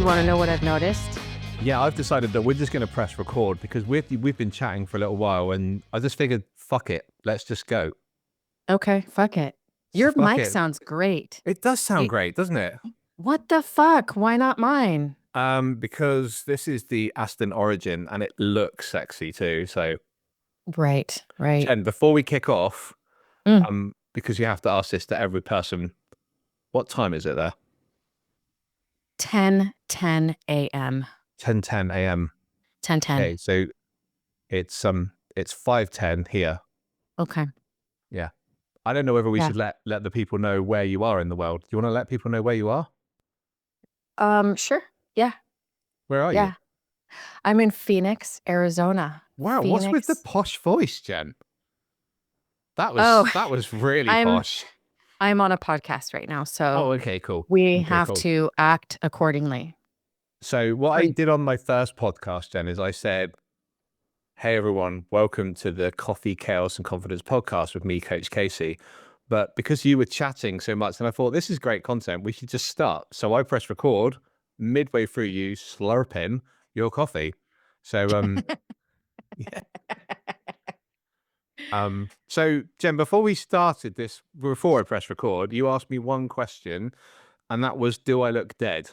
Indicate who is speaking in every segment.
Speaker 1: want to know what I've noticed?
Speaker 2: Yeah, I've decided that we're just going to press record because we've been chatting for a little while, and I just figured, fuck it, let's just go.
Speaker 1: Okay, fuck it. Your
Speaker 2: Fuck
Speaker 1: mic
Speaker 2: it.
Speaker 1: sounds great.
Speaker 2: It does sound great, doesn't it?
Speaker 1: What the fuck? Why not mine?
Speaker 2: Because this is the Aston Origin, and it looks sexy too. So,
Speaker 1: Right.
Speaker 2: Jen, before we kick off,
Speaker 1: Mm.
Speaker 2: because you have to ask this to every person, what time is it there?
Speaker 1: 10:10 a.m.
Speaker 2: 10:10 a.m.
Speaker 1: 10:10.
Speaker 2: Okay, so it's 5:10 here.
Speaker 1: Okay.
Speaker 2: Yeah. I don't know whether we
Speaker 1: Yeah.
Speaker 2: should let the people know where you are in the world. Do you want to let people know where you are?
Speaker 1: Sure. Yeah.
Speaker 2: Where are you?
Speaker 1: Yeah. I'm in Phoenix, Arizona.
Speaker 2: Wow, what's with the
Speaker 1: Phoenix.
Speaker 2: posh voice, Jen? That
Speaker 1: Oh,
Speaker 2: was really
Speaker 1: I'm
Speaker 2: posh.
Speaker 1: I'm on a podcast right now,
Speaker 2: Oh,
Speaker 1: so
Speaker 2: okay, cool.
Speaker 1: we
Speaker 2: Okay,
Speaker 1: have
Speaker 2: cool.
Speaker 1: to act accordingly.
Speaker 2: So what I did on my first podcast, Jen, is I said, hey, everyone, welcome to the Coffee, Chaos and Confidence podcast with me, Coach Casey. But because you were chatting so much, and I thought, this is great content, we should just start. So I pressed record midway through you slurping your coffee. So, yeah. So Jen, before I press record, you asked me one question, and that was, do I look dead?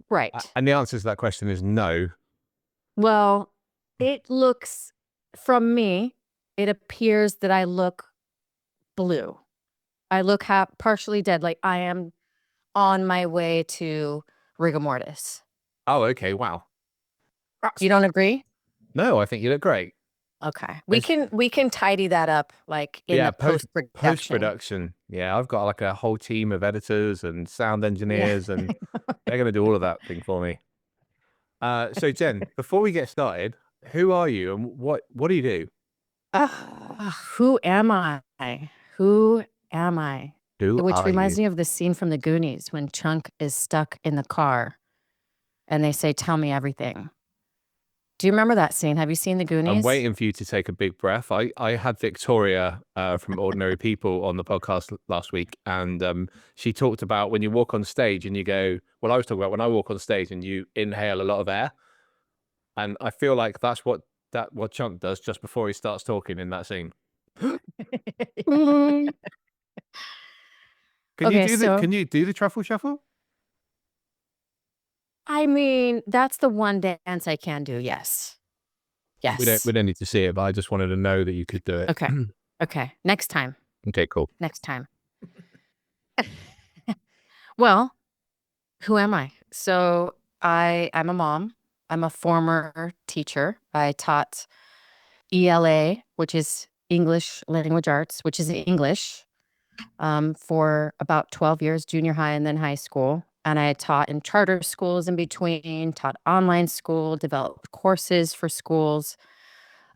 Speaker 1: Right.
Speaker 2: And the answer to that question is no.
Speaker 1: Well, it looks, from me, it appears that I look blue. I look partially dead, like I am on my way to rigor mortis.
Speaker 2: Oh, okay. Wow.
Speaker 1: You don't agree?
Speaker 2: No, I think you look great.
Speaker 1: Okay. We can tidy that up like in the post-production.
Speaker 2: Post-production. Yeah, I've got like a whole team of editors and sound engineers, and they're going to do all of that thing for me. So Jen, before we get started, who are you and what do you do?
Speaker 1: Who am I? Who am I?
Speaker 2: Who
Speaker 1: Which
Speaker 2: are
Speaker 1: reminds
Speaker 2: you?
Speaker 1: me of the scene from the Goonies when Chunk is stuck in the car and they say, "Tell me everything." Do you remember that scene? Have you seen the Goonies?
Speaker 2: I'm waiting for you to take a big breath. I had Victoria from Ordinary People on the podcast last week, and she talked about when you walk on stage and you go, well, I was talking about when I walk on stage and you inhale a lot of air. And I feel like that's what Chunk does just before he starts talking in that scene. Can you do the truffle shuffle?
Speaker 1: I mean, that's the one dance I can do, yes. Yes.
Speaker 2: We don't need to see it, but I just wanted to know that you could do it.
Speaker 1: Okay. Okay. Next time.
Speaker 2: Okay, cool.
Speaker 1: Next time. Well, who am I? So I'm a mom. I'm a former teacher. I taught ELA, which is English Language Arts, which is English, for about 12 years, junior high and then high school. And I taught in charter schools in between, taught online school, developed courses for schools.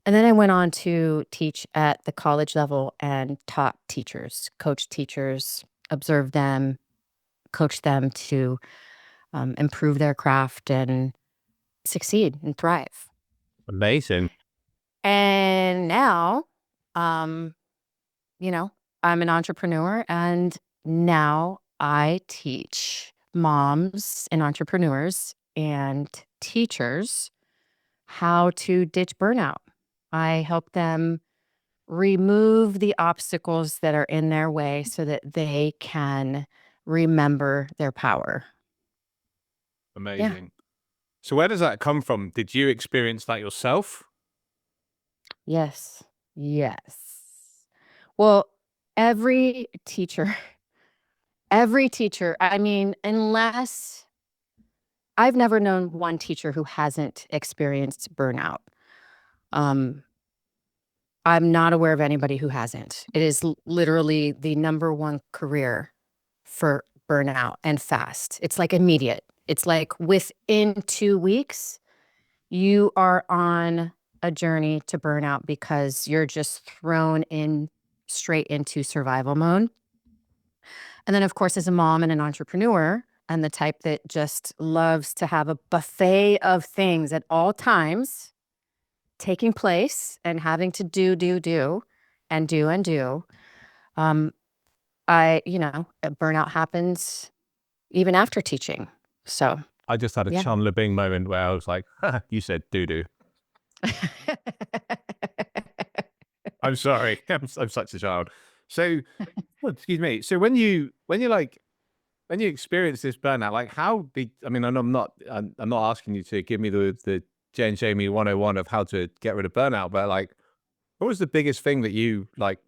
Speaker 1: And then I went on to teach at the college level and taught teachers, coached teachers, observed them, coached them to improve their craft and succeed and thrive.
Speaker 2: Amazing.
Speaker 1: And now, I'm an entrepreneur, and now I teach moms and entrepreneurs and teachers how to ditch burnout. I help them remove the obstacles that are in their way so that they can remember their power.
Speaker 2: Amazing. Yeah. So where does that come from? Did you experience that yourself?
Speaker 1: Yes. Yes. Well, every teacher, I mean, unless I've never known one teacher who hasn't experienced burnout. I'm not aware of anybody who hasn't. It is literally the number one career for burnout and fast. It's like immediate. It's like within 2 weeks, you are on a journey to burnout because you're just thrown in straight into survival mode. And then, of course, as a mom and an entrepreneur, and the type that just loves to have a buffet of things at all times taking place and having to do, and do, and do. Burnout happens even after teaching. So
Speaker 2: I just had a
Speaker 1: Yeah.
Speaker 2: Chandler Bing moment where I was like, you said doo-doo. I'm sorry. I'm such a child. So, excuse me. So when you experience this burnout, like how did, I mean, and I'm not asking you to give me the Jen Jamē 101 of how to get rid of burnout, but like, what was the biggest thing that you like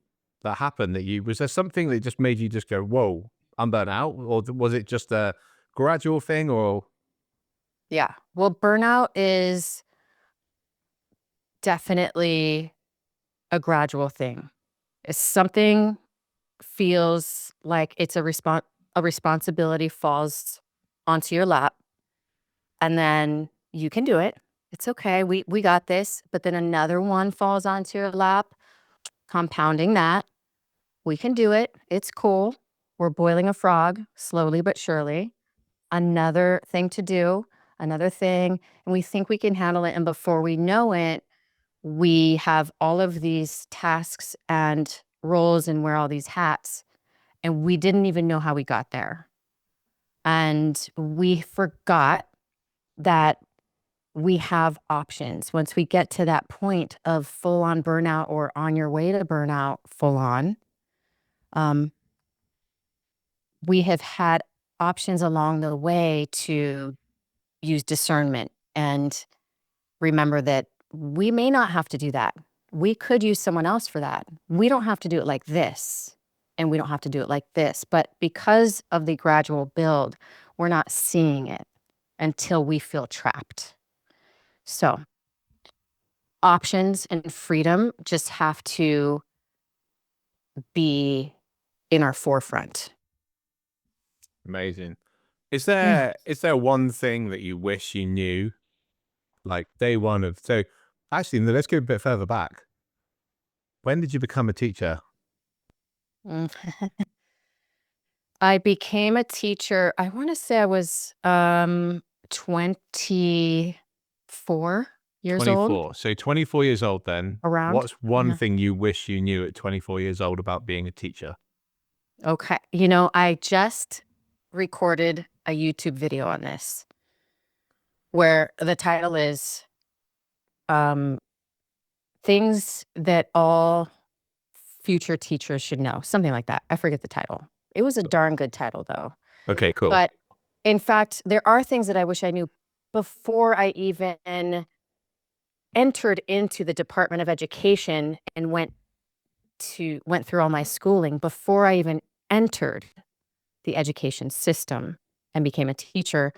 Speaker 2: that happened was there something that just made you just go, whoa, I'm burnt out? Or was it just a gradual thing or?
Speaker 1: Yeah. Well, burnout is definitely a gradual thing. If something feels like it's a responsibility falls onto your lap, and then you can do it. It's okay. We got this. But then another one falls onto your lap, compounding that. We can do it. It's cool. We're boiling a frog slowly but surely. Another thing to do, another thing, and we think we can handle it. And before we know it, we have all of these tasks and roles and wear all these hats, and we didn't even know how we got there. And we forgot that we have options. Once we get to that point of full on burnout or on your way to burnout full on, um, we have had options along the way to use discernment and remember that we may not have to do that. We could use someone else for that. We don't have to do it like this, and we don't have to do it like this. But because of the gradual build, we're not seeing it until we feel trapped. So options and freedom just have to be in our forefront.
Speaker 2: Amazing. Is
Speaker 1: Yeah.
Speaker 2: there one thing that you wish you knew, like day one of? So, actually, no, let's go a bit further back. When did you become a teacher?
Speaker 1: Mm. I became a teacher, I want to say I was 24 years old,
Speaker 2: 24. So 24 years old then.
Speaker 1: around.
Speaker 2: What's one
Speaker 1: Yeah.
Speaker 2: thing you wish you knew at 24 years old about being a teacher?
Speaker 1: Okay. You know, I just recorded a YouTube video on this where the title is um, Things That All Future Teachers Should Know, something like that. I forget the title. It was a darn good title, though.
Speaker 2: Okay, cool.
Speaker 1: But in fact, there are things that I wish I knew before I even entered into the Department of Education and went through all my schooling, before I even entered the education system and became a teacher.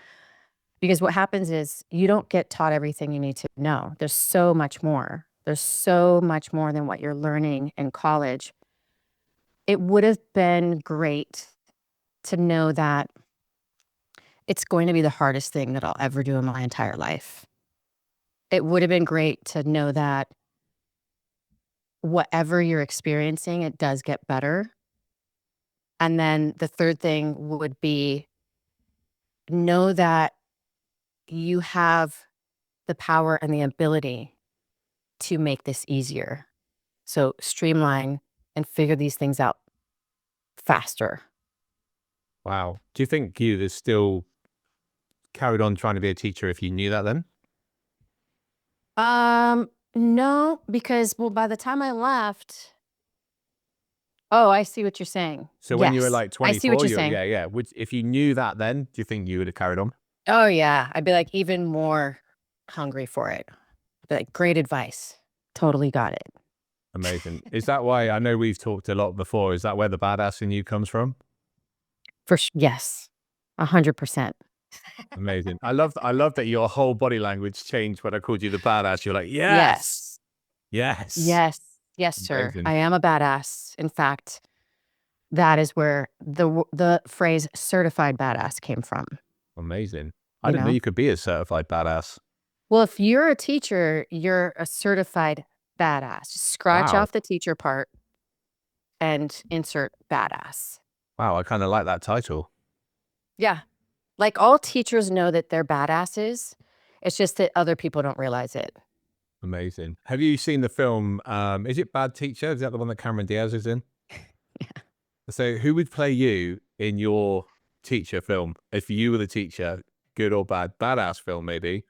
Speaker 1: Because what happens is you don't get taught everything you need to know. There's so much more. There's so much more than what you're learning in college. It would have been great to know that it's going to be the hardest thing that I'll ever do in my entire life. It would have been great to know that whatever you're experiencing, it does get better. And then the third thing would be know that you have the power and the ability to make this easier. So streamline and figure these things out faster.
Speaker 2: Wow. Do you think you'd have still carried on trying to be a teacher if you knew that then?
Speaker 1: No, because well, by the time I left, oh, I see what you're saying.
Speaker 2: So when you were
Speaker 1: Yes,
Speaker 2: like
Speaker 1: I see what
Speaker 2: 24,
Speaker 1: you're saying.
Speaker 2: yeah. If you knew that then, do you think you would have carried on?
Speaker 1: Oh yeah, I'd be like even more hungry for it. I'd be like, great advice. Totally got it.
Speaker 2: Amazing. Is that why, I know we've talked a lot before, is that where the badass in you comes from?
Speaker 1: Yes, 100%.
Speaker 2: Amazing. I love that your whole body language changed when I called you the badass. You're like, yes,
Speaker 1: Yes.
Speaker 2: yes.
Speaker 1: Yes. Yes, sir.
Speaker 2: Amazing.
Speaker 1: I am a badass. In fact, that is where the phrase certified badass came from,
Speaker 2: Amazing. I
Speaker 1: you
Speaker 2: didn't know
Speaker 1: know?
Speaker 2: you could be a certified badass.
Speaker 1: Well, if you're a teacher, you're a certified badass. Just scratch
Speaker 2: Wow.
Speaker 1: off the teacher part and insert badass.
Speaker 2: Wow. I kind of like that title.
Speaker 1: Yeah. Like all teachers know that they're badasses. It's just that other people don't realize it.
Speaker 2: Amazing. Have you seen the film? Is it Bad Teacher? Is that the one that Cameron Diaz is in? So who would play you in your teacher film? If you were the teacher, good or bad, badass film maybe,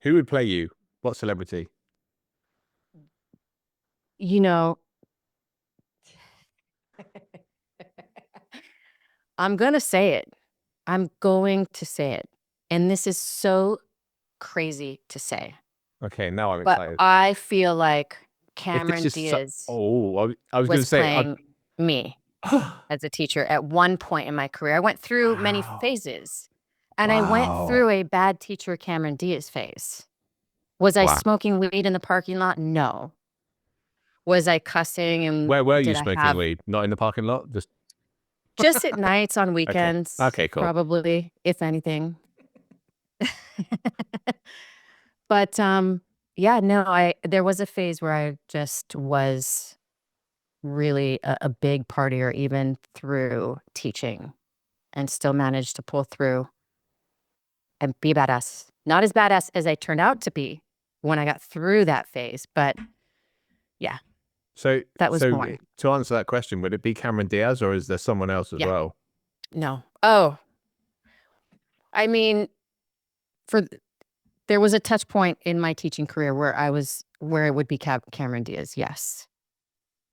Speaker 2: who would play you? What celebrity?
Speaker 1: You know, I'm going to say it. I'm going to say it. And this is so crazy to say,
Speaker 2: Okay, now I'm
Speaker 1: but
Speaker 2: excited.
Speaker 1: I feel like
Speaker 2: If this
Speaker 1: Cameron
Speaker 2: is
Speaker 1: Diaz
Speaker 2: I was going
Speaker 1: was
Speaker 2: to say,
Speaker 1: playing me as a teacher at one point in my career. I went through many
Speaker 2: wow,
Speaker 1: phases, and I went
Speaker 2: wow,
Speaker 1: through a bad teacher Cameron Diaz phase. Was I
Speaker 2: wow.
Speaker 1: smoking weed in the parking lot? No. Was I cussing, and
Speaker 2: Where were you
Speaker 1: did I
Speaker 2: smoking
Speaker 1: have
Speaker 2: weed? Not in the parking lot?
Speaker 1: just at nights on
Speaker 2: Okay.
Speaker 1: weekends,
Speaker 2: Okay, cool.
Speaker 1: probably, if anything. But yeah, no, there was a phase where I just was really a big partier even through teaching, and still managed to pull through and be badass. Not as badass as I turned out to be when I got through that phase, but yeah,
Speaker 2: So,
Speaker 1: that was
Speaker 2: so
Speaker 1: one.
Speaker 2: to answer that question, would it be Cameron Diaz or is there someone else as
Speaker 1: Yeah,
Speaker 2: well?
Speaker 1: no. Oh, I mean, for there was a touch point in my teaching career where it would be Cameron Diaz. Yes.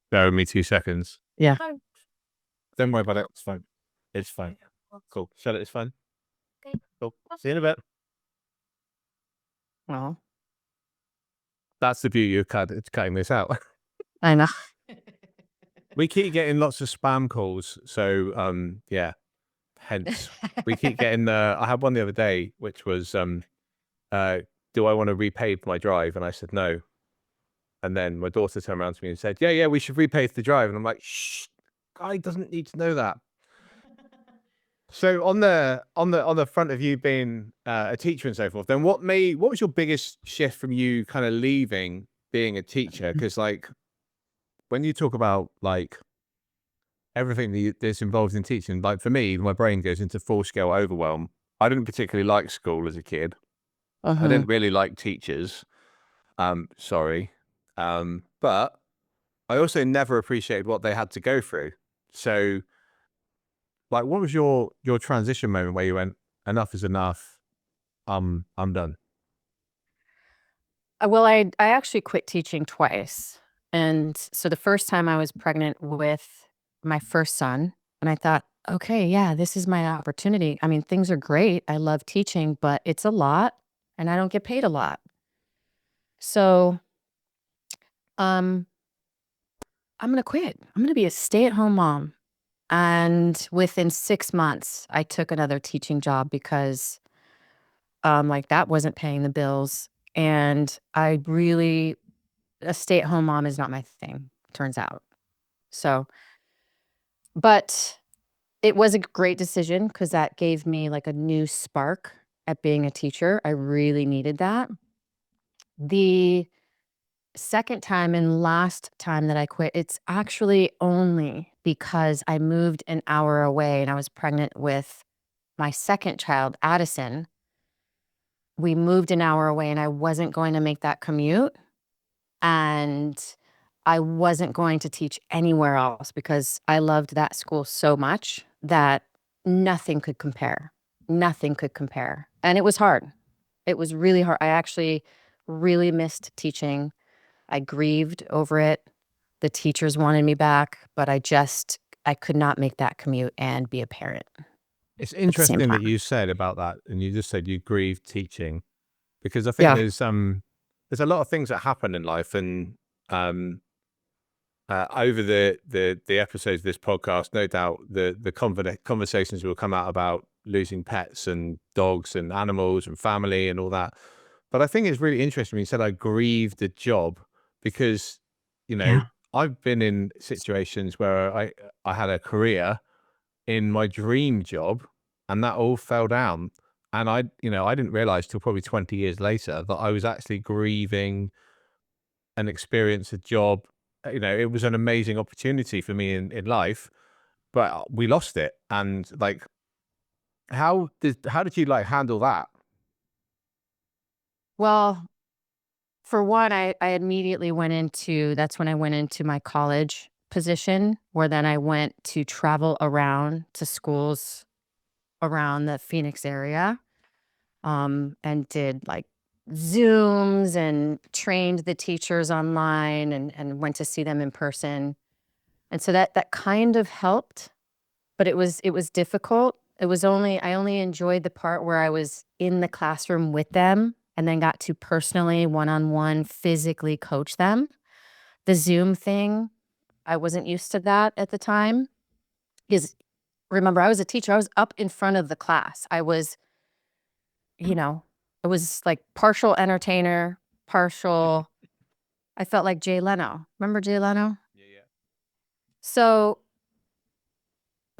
Speaker 2: Bear with me 2 seconds.
Speaker 1: Yeah.
Speaker 2: Don't worry about it. It's fine. It's fine. Cool. Shut it. It's fine. Cool. See you in a bit.
Speaker 1: Well,
Speaker 2: That's the beauty of cutting this out.
Speaker 1: I know.
Speaker 2: We keep getting lots of spam calls. So, yeah, hence we keep getting I had one the other day, which was, do I want to repave my drive? And I said, no. And then my daughter turned around to me and said, yeah, we should repave the drive. And I'm like, shh, guy doesn't need to know that. So on the front of you being a teacher and so forth, then what was your biggest shift from you kind of leaving being a teacher? Because like when you talk about like everything that's involved in teaching, like for me, my brain goes into full scale overwhelm. I didn't particularly like school as a kid. I
Speaker 1: Uh-huh.
Speaker 2: didn't really like teachers. Sorry. But I also never appreciated what they had to go through. So like what was your transition moment where you went, enough is enough, I'm done?
Speaker 1: Well, I actually quit teaching twice. And so the first time I was pregnant with my first son, and I thought, okay, yeah, this is my opportunity. I mean, things are great. I love teaching, but it's a lot and I don't get paid a lot. So, um, I'm going to quit. I'm going to be a stay-at-home mom. And within 6 months, I took another teaching job because like that wasn't paying the bills. And a stay-at-home mom is not my thing, turns out. So, but it was a great decision because that gave me like a new spark at being a teacher. I really needed that. The second time and last time that I quit, it's actually only because I moved an hour away and I was pregnant with my second child, Addison. We moved an hour away and I wasn't going to make that commute. And I wasn't going to teach anywhere else because I loved that school so much that nothing could compare. Nothing could compare. And it was hard. It was really hard. I actually really missed teaching. I grieved over it. The teachers wanted me back, but I could not make that commute and be a parent
Speaker 2: It's
Speaker 1: at the same
Speaker 2: interesting that
Speaker 1: time.
Speaker 2: you said about that, and you just said you grieve teaching, because I think
Speaker 1: Yeah.
Speaker 2: there's a lot of things that happen in life, and um, over the episodes of this podcast, no doubt the conversations will come out about losing pets and dogs and animals and family and all that. But I think it's really interesting when you said I grieved a job because, you know,
Speaker 1: Yeah.
Speaker 2: I've been in situations where I had a career in my dream job and that all fell down. And I didn't realize till probably 20 years later that I was actually grieving and experience a job. It was an amazing opportunity for me in life, but we lost it. And like, how did you like handle that?
Speaker 1: Well, for one, I immediately that's when I went into my college position, where then I went to travel around to schools around the Phoenix area. and did like Zooms and trained the teachers online and went to see them in person. And so that kind of helped, but it was difficult. I only enjoyed the part where I was in the classroom with them and then got to personally one-on-one physically coach them. The Zoom thing, I wasn't used to that at the time. Because remember, I was a teacher. I was up in front of the class. I was, it was like partial entertainer, partial. I felt like Jay Leno. Remember Jay Leno?
Speaker 2: Yeah.
Speaker 1: So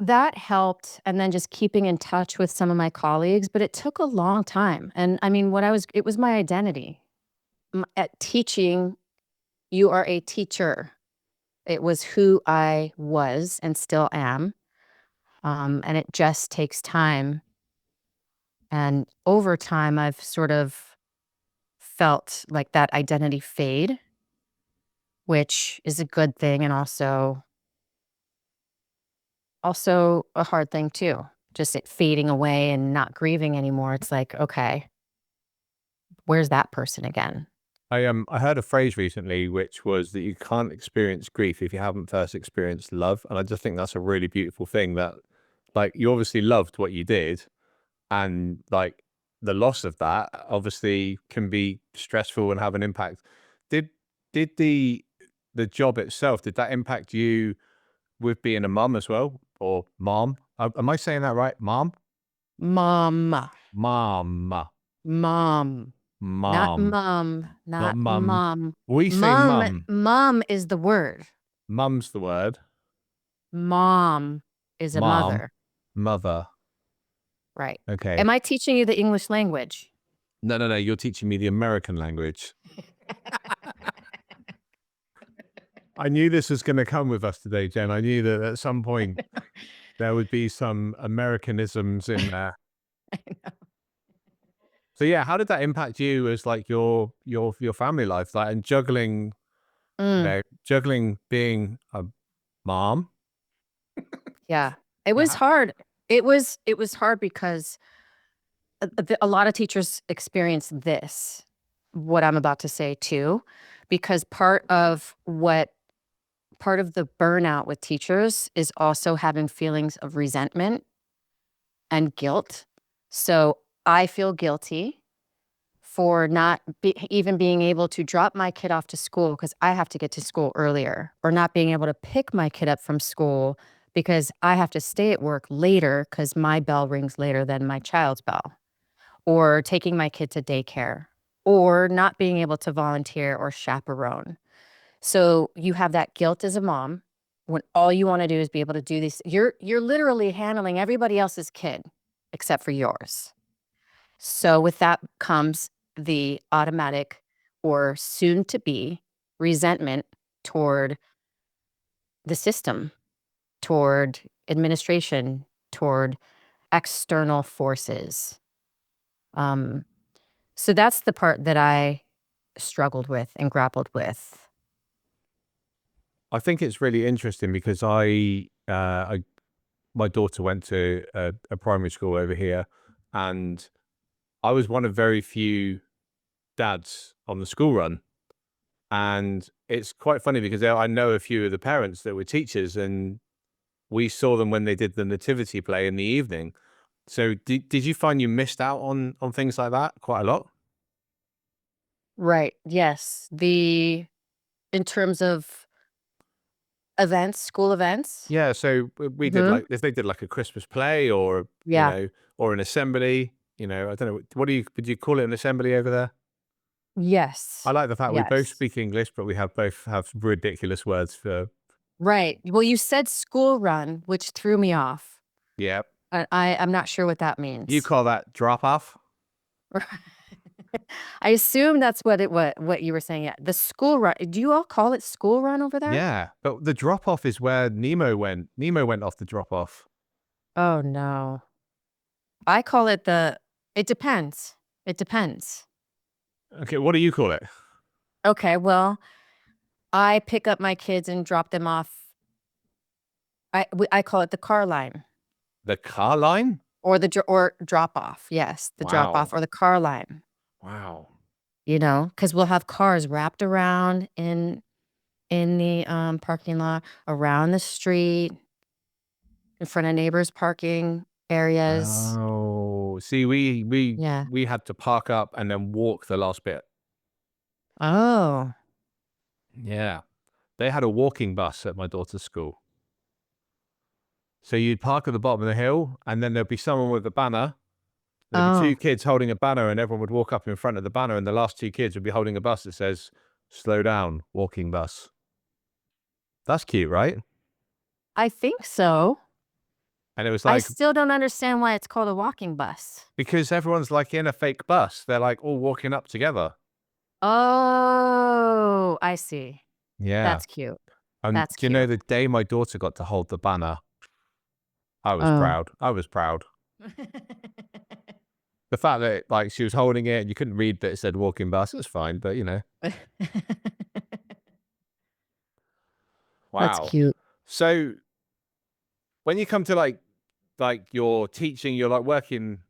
Speaker 1: that helped, and then just keeping in touch with some of my colleagues, but it took a long time. And I mean, it was my identity. At teaching, you are a teacher. It was who I was and still am. And it just takes time. And over time, I've sort of felt like that identity fade, which is a good thing and also a hard thing too. Just it fading away and not grieving anymore. It's like, okay, where's that person again?
Speaker 2: I heard a phrase recently, which was that you can't experience grief if you haven't first experienced love. And I just think that's a really beautiful thing, that like you obviously loved what you did, and like the loss of that obviously can be stressful and have an impact. Did did the job itself, did that impact you with being a mum as well, or mom? Am I saying that right? Mom?
Speaker 1: Mom,
Speaker 2: Mom.
Speaker 1: mom, not
Speaker 2: Mom.
Speaker 1: mom,
Speaker 2: Not
Speaker 1: not
Speaker 2: mum.
Speaker 1: mom.
Speaker 2: We say mum.
Speaker 1: Mom is the word.
Speaker 2: Mum's the word.
Speaker 1: Mom is a
Speaker 2: Mom.
Speaker 1: mother.
Speaker 2: Mother.
Speaker 1: Right.
Speaker 2: Okay.
Speaker 1: Am I teaching you the English language?
Speaker 2: No, no, no. You're teaching me the American language. I knew this was going to come with us today, Jen. I knew that at some point there would be some Americanisms in there. So yeah, how did that impact you as like your family life, like, and juggling,
Speaker 1: Mm,
Speaker 2: juggling being a mom?
Speaker 1: yeah. It
Speaker 2: Yeah.
Speaker 1: was hard. It was hard because a lot of teachers experience this, what I'm about to say too, because part of the burnout with teachers is also having feelings of resentment and guilt. So I feel guilty for not even being able to drop my kid off to school because I have to get to school earlier, or not being able to pick my kid up from school because I have to stay at work later because my bell rings later than my child's bell, or taking my kid to daycare, or not being able to volunteer or chaperone. So you have that guilt as a mom when all you want to do is be able to do these. You're literally handling everybody else's kid except for yours. So with that comes the automatic or soon to be resentment toward the system, toward administration, toward external forces. Um, so that's the part that I struggled with and grappled with.
Speaker 2: I think it's really interesting because my daughter went to a primary school over here, and I was one of very few dads on the school run. And it's quite funny because I know a few of the parents that were teachers, and we saw them when they did the nativity play in the evening. So did you find you missed out on things like that quite a lot?
Speaker 1: Right. Yes. In terms of events, school events.
Speaker 2: Yeah, so we did,
Speaker 1: Hmm.
Speaker 2: like, if they did like a Christmas play, or
Speaker 1: Yeah.
Speaker 2: or an assembly, I don't know, what do you would you call it, an assembly over there? I
Speaker 1: Yes.
Speaker 2: like the fact we both
Speaker 1: Yes.
Speaker 2: speak English, but we both have ridiculous words for.
Speaker 1: Right. Well, you said school run, which threw me off.
Speaker 2: Yeah.
Speaker 1: I'm not sure what that
Speaker 2: You
Speaker 1: means.
Speaker 2: call that drop off?
Speaker 1: I assume that's what you were saying. Yeah. The school run. Do you all call it school run over there?
Speaker 2: Yeah, but the drop off is where Nemo went. Nemo went off the drop off.
Speaker 1: Oh no. I call it it depends. It depends.
Speaker 2: Okay, what do you call it?
Speaker 1: Okay, well, I pick up my kids and drop them off. I call it the car line.
Speaker 2: The car line?
Speaker 1: or or drop off. Yes, the drop
Speaker 2: Wow.
Speaker 1: off or the car line.
Speaker 2: Wow.
Speaker 1: Because we'll have cars wrapped around in the parking lot, around the street, in front of neighbors' parking areas.
Speaker 2: Oh, see, we
Speaker 1: Yeah.
Speaker 2: we had to park up and then walk the last bit.
Speaker 1: Oh.
Speaker 2: Yeah. They had a walking bus at my daughter's school. So you'd park at the bottom of the hill, and then there'd be someone with a banner. There'd be two
Speaker 1: Oh.
Speaker 2: kids holding a banner, and everyone would walk up in front of the banner, and the last two kids would be holding a bus that says, "Slow down, walking bus." That's cute, right?
Speaker 1: I think so.
Speaker 2: And it was
Speaker 1: I
Speaker 2: like,
Speaker 1: still don't understand why it's called a walking bus.
Speaker 2: because everyone's like in a fake bus. They're like all walking up together.
Speaker 1: Oh, I see.
Speaker 2: Yeah.
Speaker 1: That's cute.
Speaker 2: And
Speaker 1: That's
Speaker 2: do you know
Speaker 1: cute.
Speaker 2: the day my daughter got to hold the banner, I was
Speaker 1: Oh.
Speaker 2: proud. I was proud. The fact that like she was holding it and you couldn't read that it said walking bus, it was fine, but
Speaker 1: That's
Speaker 2: wow.
Speaker 1: cute.
Speaker 2: So when you come to like you're teaching, you're like working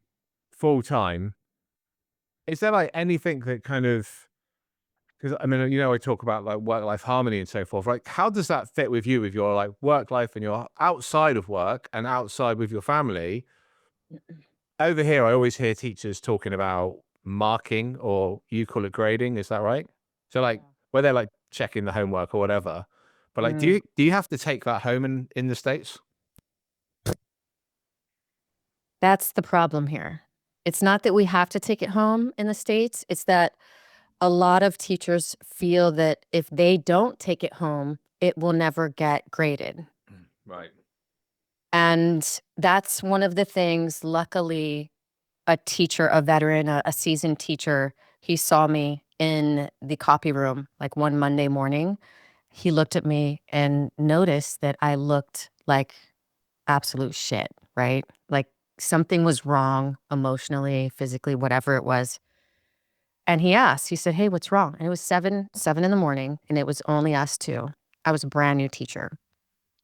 Speaker 2: full time, is there like anything that kind of, because I mean, I talk about like work life harmony and so forth. Like, how does that fit with you, with your like work life and your outside of work and outside with your family? Over here, I always hear teachers talking about marking, or you call it grading. Is that right? So like where they're like checking the homework or whatever. But like, do
Speaker 1: Mm.
Speaker 2: you have to take that home in the States?
Speaker 1: That's the problem here. It's not that we have to take it home in the States, it's that a lot of teachers feel that if they don't take it home, it will never get graded.
Speaker 2: Right.
Speaker 1: And that's one of the things, luckily, a teacher, a veteran, a seasoned teacher, he saw me in the copy room like one Monday morning. He looked at me and noticed that I looked like absolute shit, right? Like something was wrong emotionally, physically, whatever it was. And he asked, he said, "Hey, what's wrong?" And it was seven in the morning, and it was only us two. I was a brand new teacher.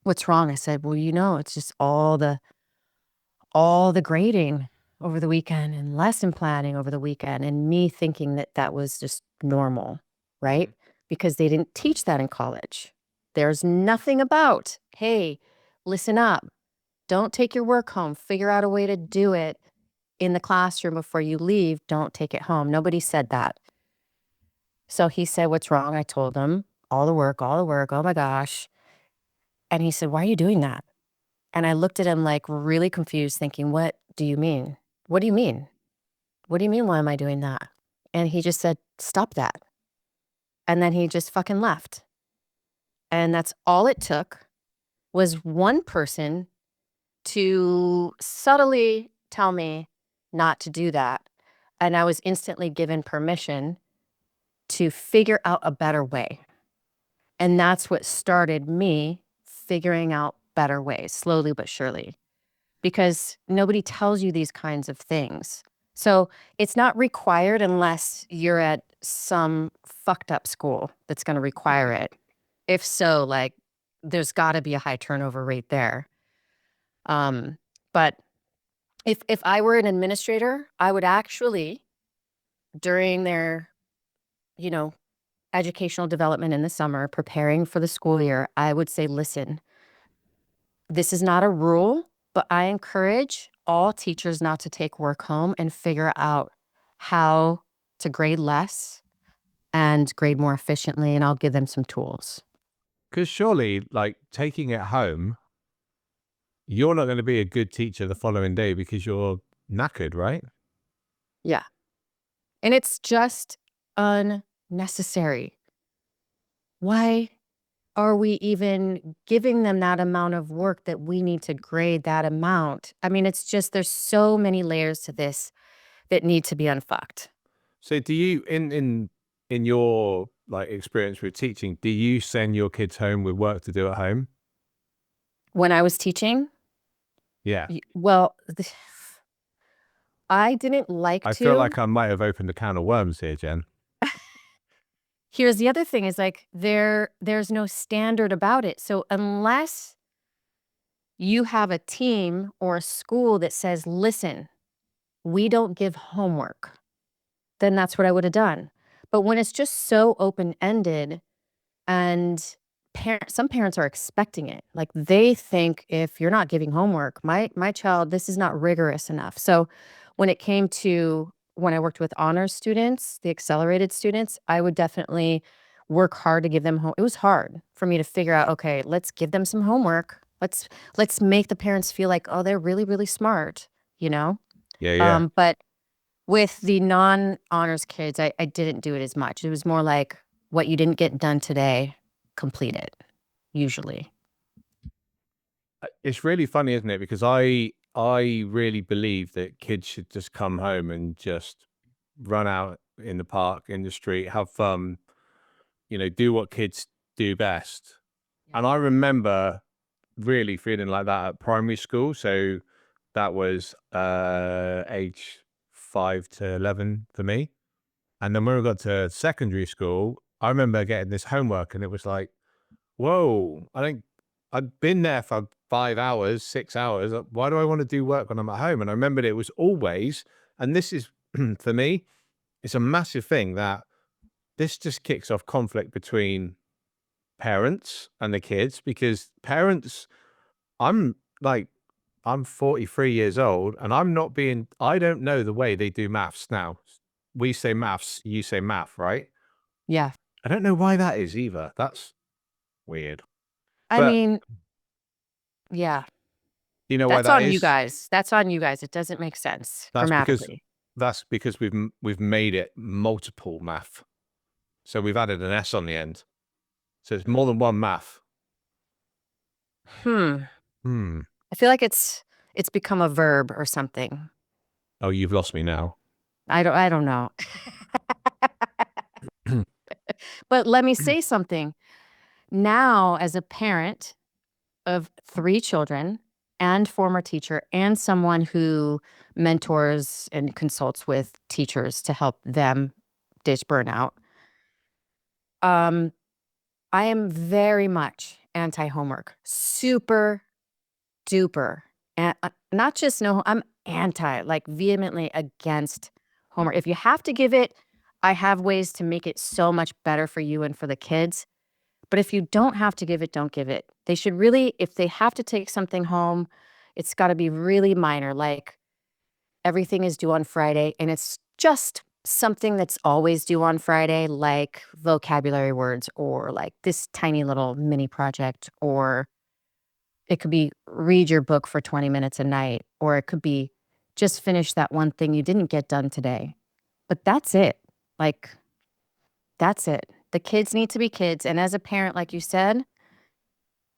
Speaker 1: "What's wrong?" I said, "Well, it's just all the grading over the weekend and lesson planning over the weekend," and me thinking that that was just normal, right?
Speaker 2: Mhm.
Speaker 1: Because they didn't teach that in college. There's nothing about, "Hey, listen up. Don't take your work home. Figure out a way to do it in the classroom before you leave. Don't take it home." Nobody said that. So he said, "What's wrong?" I told him, all the work, all the work. Oh my gosh. And he said, "Why are you doing that?" And I looked at him like really confused, thinking, "What do you mean? What do you mean? What do you mean, why am I doing that?" And he just said, "Stop that." And then he just fucking left. And that's all it took, was one person to subtly tell me not to do that. And I was instantly given permission to figure out a better way. And that's what started me figuring out better ways, slowly but surely, because nobody tells you these kinds of things. So it's not required unless you're at some fucked up school that's going to require it. If so, like, there's got to be a high turnover rate there. But if I were an administrator, I would actually, during their, you know, educational development in the summer, preparing for the school year, I would say, "Listen, this is not a rule, but I encourage all teachers not to take work home and figure out how to grade less and grade more efficiently, and I'll give them some tools."
Speaker 2: Because surely, like taking it home, you're not going to be a good teacher the following day because you're knackered, right?
Speaker 1: Yeah. And it's just unnecessary. Why are we even giving them that amount of work that we need to grade that amount? I mean, it's just, there's so many layers to this that need to be unfucked.
Speaker 2: So do you, in your like experience with teaching, do you send your kids home with work to do at home?
Speaker 1: When I was teaching,
Speaker 2: Yeah.
Speaker 1: well, I didn't like
Speaker 2: I feel
Speaker 1: to.
Speaker 2: like I might have opened a can of worms here, Jen.
Speaker 1: Here's the other thing is like there's no standard about it. So unless you have a team or a school that says, listen, we don't give homework, then that's what I would have done. But when it's just so open-ended and some parents are expecting it. Like they think if you're not giving homework, my child, this is not rigorous enough. So when it came to when I worked with honors students, the accelerated students, I would definitely work hard to give them home. It was hard for me to figure out, okay, let's give them some homework. Let's make the parents feel like, oh, they're really, really smart, you know?
Speaker 2: Yeah, yeah.
Speaker 1: But with the non-honors kids, I didn't do it as much. It was more like what you didn't get done today, complete it, usually.
Speaker 2: It's really funny, isn't it? Because I really believe that kids should just come home and just run out in the park, in the street, have fun, do what kids do best.
Speaker 1: Yeah.
Speaker 2: And I remember really feeling like that at primary school. So that was age 5 to 11 for me. And then when we got to secondary school, I remember getting this homework and it was like, whoa, I've been there for 5 hours, 6 hours. Why do I want to do work when I'm at home? And I remembered it was always, and this is for me, it's a massive thing that this just kicks off conflict between parents and the kids because parents, I'm like, I'm 43 years old and I don't know the way they do maths now. We say maths, you say math, right?
Speaker 1: Yeah.
Speaker 2: I don't know why that is either. That's weird.
Speaker 1: I
Speaker 2: But
Speaker 1: mean, yeah,
Speaker 2: you know why
Speaker 1: that's
Speaker 2: that
Speaker 1: on you
Speaker 2: is?
Speaker 1: guys. That's on you guys. It doesn't make sense
Speaker 2: That's because
Speaker 1: grammatically.
Speaker 2: that's because we've made it multiple math. So we've added an S on the end. So it's more than one math.
Speaker 1: Hmm.
Speaker 2: Hmm.
Speaker 1: I feel like it's become a verb or something.
Speaker 2: Oh, you've lost me now.
Speaker 1: I don't know. But let me say something. Now, as a parent of 3 children and former teacher and someone who mentors and consults with teachers to help them ditch burnout, um, I am very much anti-homework. Super duper. And not just no, I'm anti, like vehemently against homework. If you have to give it, I have ways to make it so much better for you and for the kids. But if you don't have to give it, don't give it. They should really, if they have to take something home, it's got to be really minor, like everything is due on Friday and it's just something that's always due on Friday, like vocabulary words or like this tiny little mini project, or it could be read your book for 20 minutes a night, or it could be just finish that one thing you didn't get done today. But that's it. Like, that's it. The kids need to be kids. And as a parent, like you said,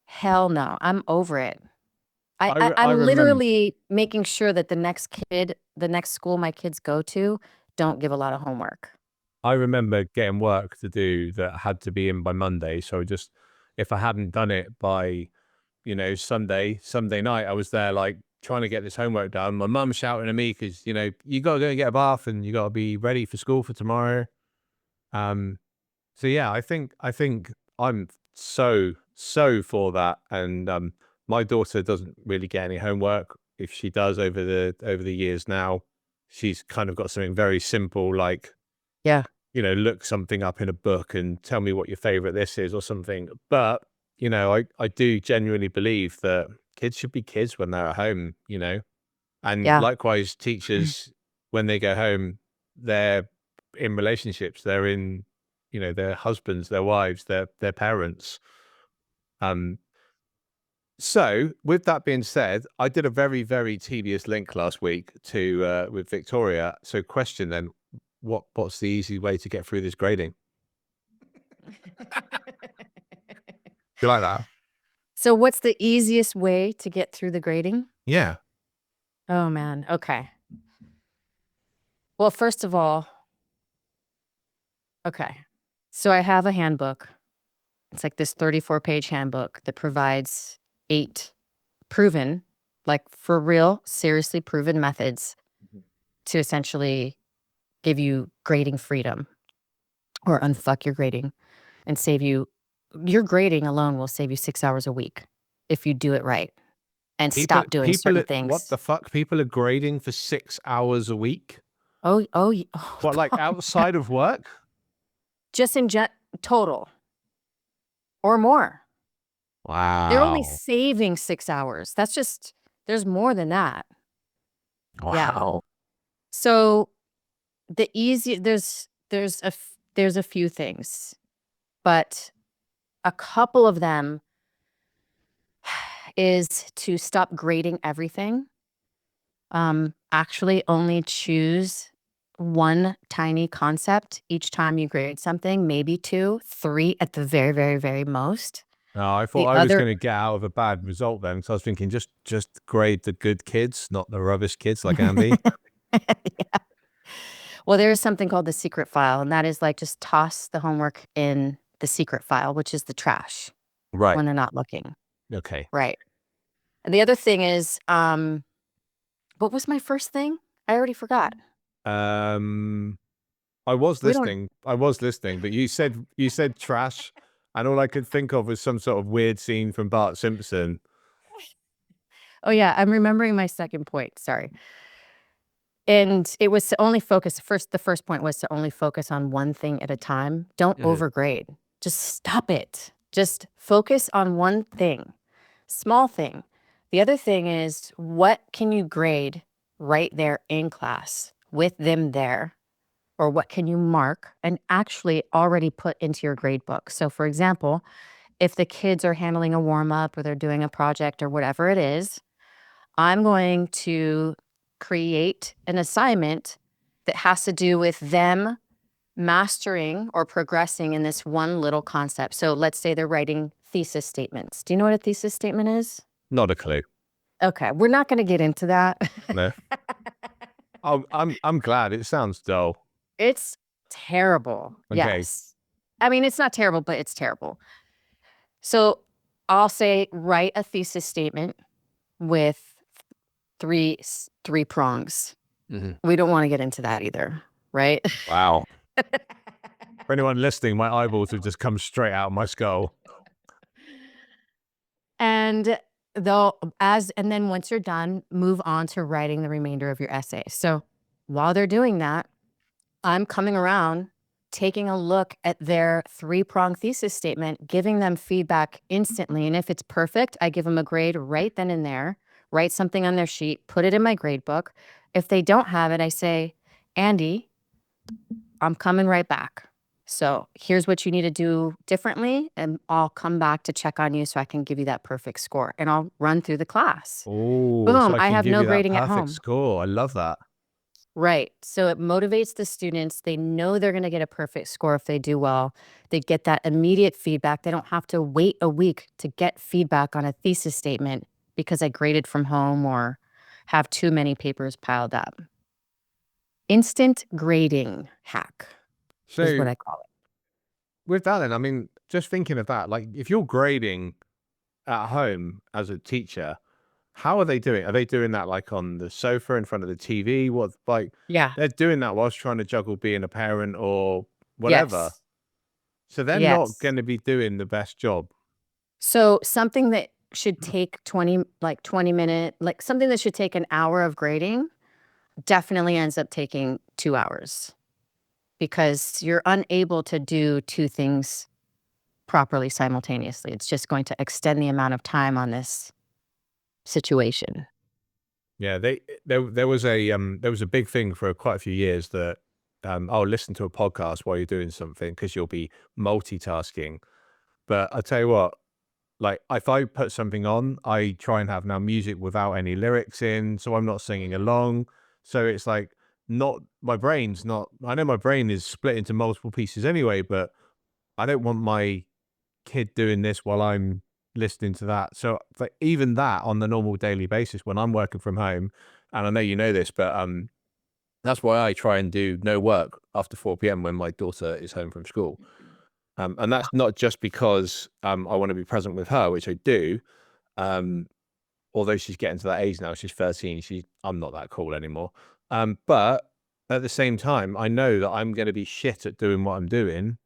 Speaker 1: hell no, I'm over it.
Speaker 2: I
Speaker 1: I'm
Speaker 2: remember
Speaker 1: literally making sure that the next school my kids go to, don't give a lot of homework.
Speaker 2: I remember getting work to do that had to be in by Monday. So just if I hadn't done it by, Sunday night, I was there like trying to get this homework done. My mum shouting at me because, you got to go and get a bath and you got to be ready for school for tomorrow. Um, So yeah, I think I'm so for that. And my daughter doesn't really get any homework. If she does over the years now, she's kind of got something very simple like,
Speaker 1: Yeah.
Speaker 2: look something up in a book and tell me what your favorite this is or something. But, I do genuinely believe that kids should be kids when they're at home. And
Speaker 1: Yeah.
Speaker 2: likewise, teachers, when they go home, they're in relationships, they're in, their husbands, their wives, their parents. Um, so with that being said, I did a very, very tedious link last week to with Victoria. So question then, what's the easy way to get through this grading? You like that?
Speaker 1: So what's the easiest way to get through the grading?
Speaker 2: Yeah.
Speaker 1: Oh man. Okay. Well, first of all, okay. So I have a handbook. It's like this 34-page handbook that provides 8 proven, like for real, seriously proven methods to essentially give you grading freedom or unfuck your grading and save you. Your grading alone will save you 6 hours a week if you do it right. and stop doing certain
Speaker 2: What
Speaker 1: things.
Speaker 2: the fuck? People are grading for 6 hours a week?
Speaker 1: Oh,
Speaker 2: What, like outside of work?
Speaker 1: just in total or more. They're only
Speaker 2: Wow.
Speaker 1: saving 6 hours. That's just, there's more than that. Yeah.
Speaker 2: Wow.
Speaker 1: So the easy, there's a few things, but a couple of them is to stop grading everything. Actually only choose one tiny concept each time you grade something, maybe 2, 3 at the very, very, very most.
Speaker 2: No, I thought
Speaker 1: The
Speaker 2: I was
Speaker 1: other
Speaker 2: going to get out of a bad result then, because I was thinking just grade the good kids, not the rubbish kids like Andy.
Speaker 1: Yeah. Well, there is something called the secret file, and that is like just toss the homework in the secret file, which is the trash
Speaker 2: Right.
Speaker 1: when they're not looking.
Speaker 2: Okay.
Speaker 1: Right. And the other thing is, what was my first thing? I already forgot.
Speaker 2: I was
Speaker 1: We don't.
Speaker 2: listening. I was listening, but you said trash, and all I could think of was some sort of weird scene from Bart Simpson.
Speaker 1: Oh yeah, I'm remembering my second point. Sorry. And it was to only focus first. The first point was to only focus on one thing at a time. Don't
Speaker 2: Mhm.
Speaker 1: overgrade. Just stop it. Just focus on one thing, small thing. The other thing is, what can you grade right there in class with them there? Or what can you mark and actually already put into your grade book? So, for example, if the kids are handling a warm up or they're doing a project or whatever it is, I'm going to create an assignment that has to do with them mastering or progressing in this one little concept. So let's say they're writing thesis statements. Do you know what a thesis statement is?
Speaker 2: Not a clue.
Speaker 1: Okay, we're not going to get into that.
Speaker 2: No. Oh, I'm glad. It sounds dull.
Speaker 1: It's terrible.
Speaker 2: Okay.
Speaker 1: Yes. I mean, it's not terrible, but it's terrible. So I'll say write a thesis statement with three prongs.
Speaker 2: Mhm.
Speaker 1: We don't want to get into that either, right?
Speaker 2: Wow. For anyone listening, my eyeballs have just come straight out of my skull.
Speaker 1: And and then once you're done, move on to writing the remainder of your essay. So while they're doing that, I'm coming around, taking a look at their 3-prong thesis statement, giving them feedback instantly. And if it's perfect, I give them a grade right then and there, write something on their sheet, put it in my grade book. If they don't have it, I say, Andy, I'm coming right back. So here's what you need to do differently, and I'll come back to check on you so I can give you that perfect score. And I'll run through the class.
Speaker 2: Oh, so
Speaker 1: Boom,
Speaker 2: I
Speaker 1: I
Speaker 2: can
Speaker 1: have
Speaker 2: give
Speaker 1: no
Speaker 2: you that
Speaker 1: grading at
Speaker 2: perfect
Speaker 1: home.
Speaker 2: score. I love that.
Speaker 1: Right. So it motivates the students. They know they're going to get a perfect score if they do well. They get that immediate feedback. They don't have to wait a week to get feedback on a thesis statement because I graded from home or have too many papers piled up. Instant grading hack is
Speaker 2: So
Speaker 1: what I call it.
Speaker 2: with that then, I mean, just thinking of that, like if you're grading at home as a teacher, how are they doing? Are they doing that like on the sofa in front of the TV? What, like
Speaker 1: Yeah.
Speaker 2: they're doing that whilst trying to juggle being a parent or whatever.
Speaker 1: Yes.
Speaker 2: So they're not
Speaker 1: Yes.
Speaker 2: going to be doing the best job.
Speaker 1: So something that should take 20 minute, like something that should take an hour of grading definitely ends up taking 2 hours because you're unable to do 2 things properly simultaneously. It's just going to extend the amount of time on this situation.
Speaker 2: Yeah, there was a big thing for quite a few years that I'll listen to a podcast while you're doing something because you'll be multitasking. But I tell you what, like if I put something on, I try and have now music without any lyrics in, so I'm not singing along. So it's like not my brain's not. I know my brain is split into multiple pieces anyway, but I don't want my kid doing this while I'm listening to that. So like even that on the normal daily basis when I'm working from home, and I know you know this, but that's why I try and do no work after 4 p.m. when my daughter is home from school. And that's not just because I want to be present with her, which I do. Um, although she's getting to that age now, she's 13. I'm not that cool anymore. But at the same time, I know that I'm going to be shit at doing what I'm doing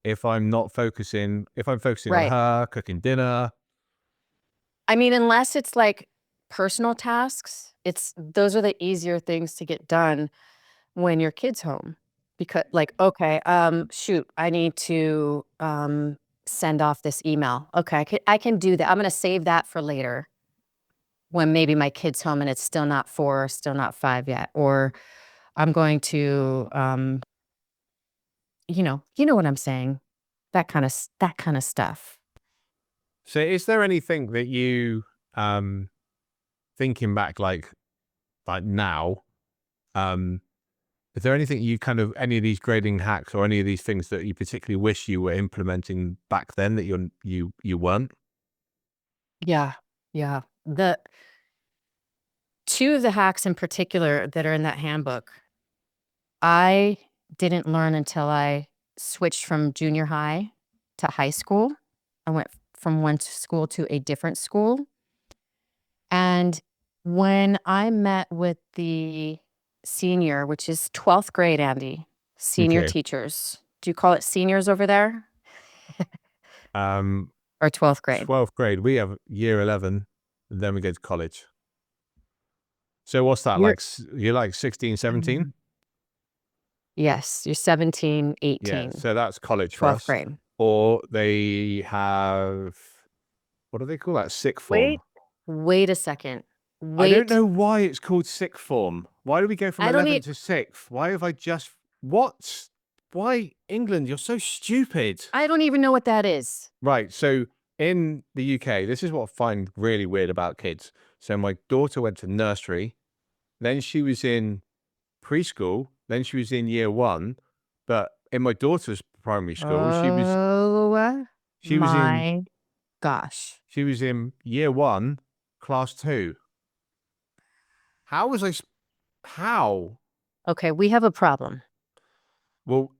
Speaker 2: if I'm focusing on
Speaker 1: Right.
Speaker 2: her, cooking dinner.
Speaker 1: I mean, unless it's like personal tasks, those are the easier things to get done when your kid's home. Because like, okay, shoot, I need to send off this email. Okay, I can do that. I'm gonna save that for later when maybe my kid's home and it's still not 4, still not 5 yet. Or I'm going to you know what I'm saying. That kind of stuff.
Speaker 2: So is there anything that you, thinking back, like now, is there anything you kind of, any of these grading hacks or any of these things that you particularly wish you were implementing back then that you weren't?
Speaker 1: Yeah. Yeah. The 2 of the hacks in particular that are in that handbook, I didn't learn until I switched from junior high to high school. I went from one school to a different school. And when I met with the senior, which is 12th grade, Andy, senior
Speaker 2: Okay.
Speaker 1: teachers. Do you call it seniors over there
Speaker 2: Um,
Speaker 1: or 12th grade?
Speaker 2: 12th grade, we have year 11, and then we go to college. So what's that
Speaker 1: You're
Speaker 2: like? You're like 16, 17?
Speaker 1: Yes, you're 17,
Speaker 2: Yeah.
Speaker 1: 18,
Speaker 2: So that's college for
Speaker 1: 12th
Speaker 2: us.
Speaker 1: grade.
Speaker 2: Or they have, what do they call that? Sixth form.
Speaker 1: Wait, wait a second.
Speaker 2: I don't
Speaker 1: Wait.
Speaker 2: know why it's called sixth form. Why do we go from
Speaker 1: I don't
Speaker 2: 11
Speaker 1: need
Speaker 2: to sixth? Why have I just, what? Why England? You're so stupid.
Speaker 1: I don't even know what that is.
Speaker 2: Right. So in the UK, this is what I find really weird about kids. So my daughter went to nursery, then she was in preschool, then she was in year 1. But in my daughter's primary school,
Speaker 1: Oh
Speaker 2: she was in
Speaker 1: my gosh.
Speaker 2: she was in year 1, class 2. How was how?
Speaker 1: Okay, we have a problem.
Speaker 2: Well,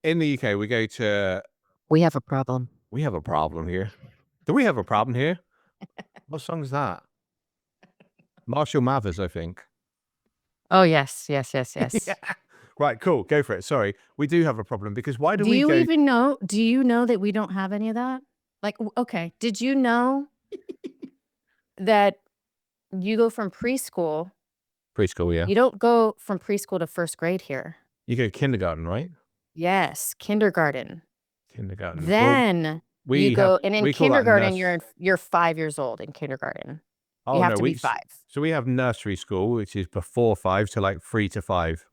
Speaker 2: in the UK, we go to,
Speaker 1: We have a problem.
Speaker 2: we have a problem here. Do we have a problem here? What song is that? Marshall Mathers, I think.
Speaker 1: Oh, yes, yes, yes,
Speaker 2: Yeah.
Speaker 1: yes.
Speaker 2: Right, cool. Go for it. Sorry. We do have a problem because why do
Speaker 1: Do
Speaker 2: we
Speaker 1: you
Speaker 2: go
Speaker 1: even know do you know that we don't have any of that? Like, okay, did you know that you go from preschool
Speaker 2: preschool? Yeah.
Speaker 1: you don't go from preschool to 1st grade here.
Speaker 2: You go kindergarten, right?
Speaker 1: Yes, kindergarten.
Speaker 2: Kindergarten. Well,
Speaker 1: Then you go and in
Speaker 2: we call that
Speaker 1: kindergarten, you're 5 years old in kindergarten. You
Speaker 2: oh
Speaker 1: have
Speaker 2: no,
Speaker 1: to be 5.
Speaker 2: so we have nursery school, which is before 5, so like 3 to 5.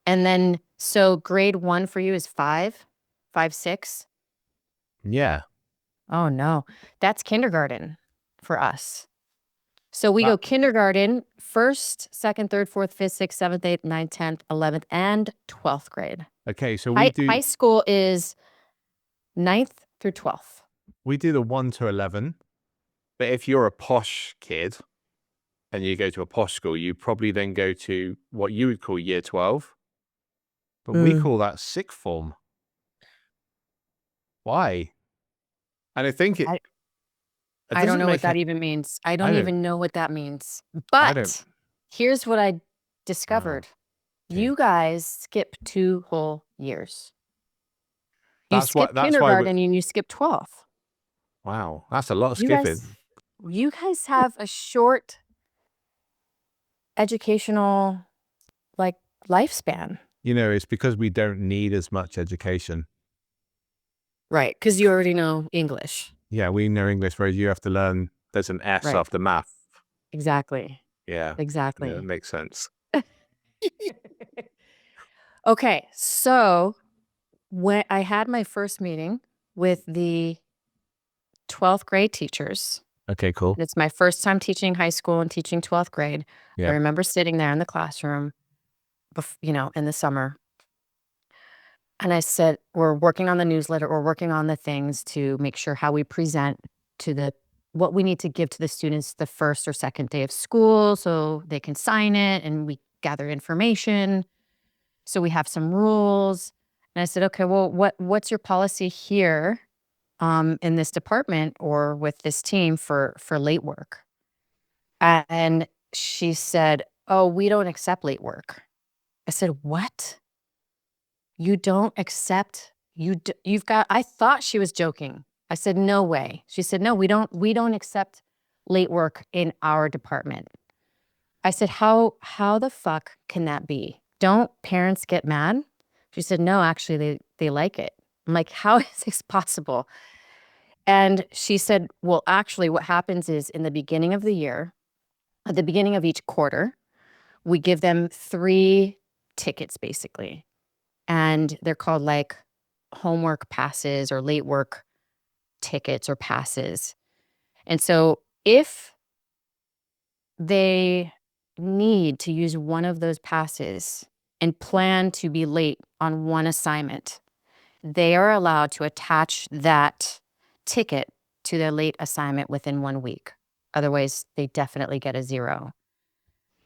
Speaker 1: And then so grade 1 for you is 5? 5, 6?
Speaker 2: Yeah.
Speaker 1: Oh, no. That's kindergarten for us. So we
Speaker 2: That,
Speaker 1: go kindergarten, 1st, 2nd, 3rd, 4th, 5th, 6th, 7th, 8th, 9th, 10th, 11th, and 12th grade.
Speaker 2: okay, so
Speaker 1: High school is 9th through 12th.
Speaker 2: we do the 1 to 11. But if you're a posh kid and you go to a posh school, you probably then go to what you would call year 12. But we call that sixth form. Why? And I think it
Speaker 1: I don't
Speaker 2: doesn't
Speaker 1: know what
Speaker 2: make
Speaker 1: that
Speaker 2: it.
Speaker 1: even means. I
Speaker 2: I
Speaker 1: don't
Speaker 2: don't.
Speaker 1: even know what that means.
Speaker 2: I don't.
Speaker 1: But here's what I
Speaker 2: Oh,
Speaker 1: discovered.
Speaker 2: okay.
Speaker 1: You guys skip 2 whole years. You
Speaker 2: That's why.
Speaker 1: skip
Speaker 2: That's why.
Speaker 1: kindergarten and you skip 12th.
Speaker 2: Wow, that's a lot of
Speaker 1: You guys
Speaker 2: skipping.
Speaker 1: you guys have a short educational, like, lifespan.
Speaker 2: You know, it's because we don't need as much education.
Speaker 1: Right, because you already know English.
Speaker 2: Yeah, we know English, whereas you have to learn. There's an S
Speaker 1: Right.
Speaker 2: after math.
Speaker 1: Exactly.
Speaker 2: Yeah, yeah, that
Speaker 1: Exactly.
Speaker 2: makes sense.
Speaker 1: Okay, so when I had my first meeting with the 12th grade teachers,
Speaker 2: Okay, cool.
Speaker 1: and it's my first time teaching high school and teaching 12th grade. I
Speaker 2: Yeah.
Speaker 1: remember sitting there in the classroom, in the summer, and I said, "We're working on the newsletter. We're working on the things to make sure how we present to what we need to give to the students the first or second day of school so they can sign it and we gather information. So we have some rules." And I said, "Okay, well, what's your policy here in this department or with this team for late work?" And she said, "Oh, we don't accept late work." I said, "What? You don't accept you've got." I thought she was joking. I said, "No way." She said, "No, we don't accept late work in our department. I said, how the fuck can that be? Don't parents get mad? She said, no, actually, they like it. I'm like, how is this possible? And she said, well, actually, what happens is in the beginning of the year, at the beginning of each quarter, we give them 3 tickets, basically. And they're called like homework passes or late work tickets or passes. And so if they need to use one of those passes and plan to be late on one assignment, they are allowed to attach that ticket to their late assignment within 1 week. Otherwise, they definitely get a 0.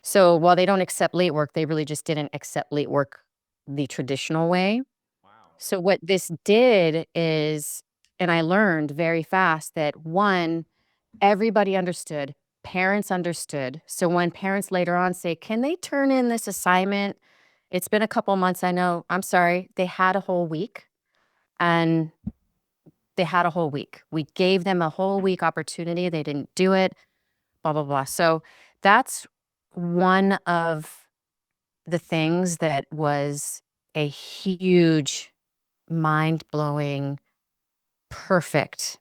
Speaker 1: So while they don't accept late work, they really just didn't accept late work the traditional way.
Speaker 2: Wow.
Speaker 1: So what this did is, and I learned very fast that, one, everybody understood, parents understood. So when parents later on say, can they turn in this assignment? It's been a couple months, I know. I'm sorry. They had a whole week, and they had a whole week. We gave them a whole week opportunity. They didn't do it, blah, blah, blah. So that's one of the things that was a huge, mind-blowing, perfect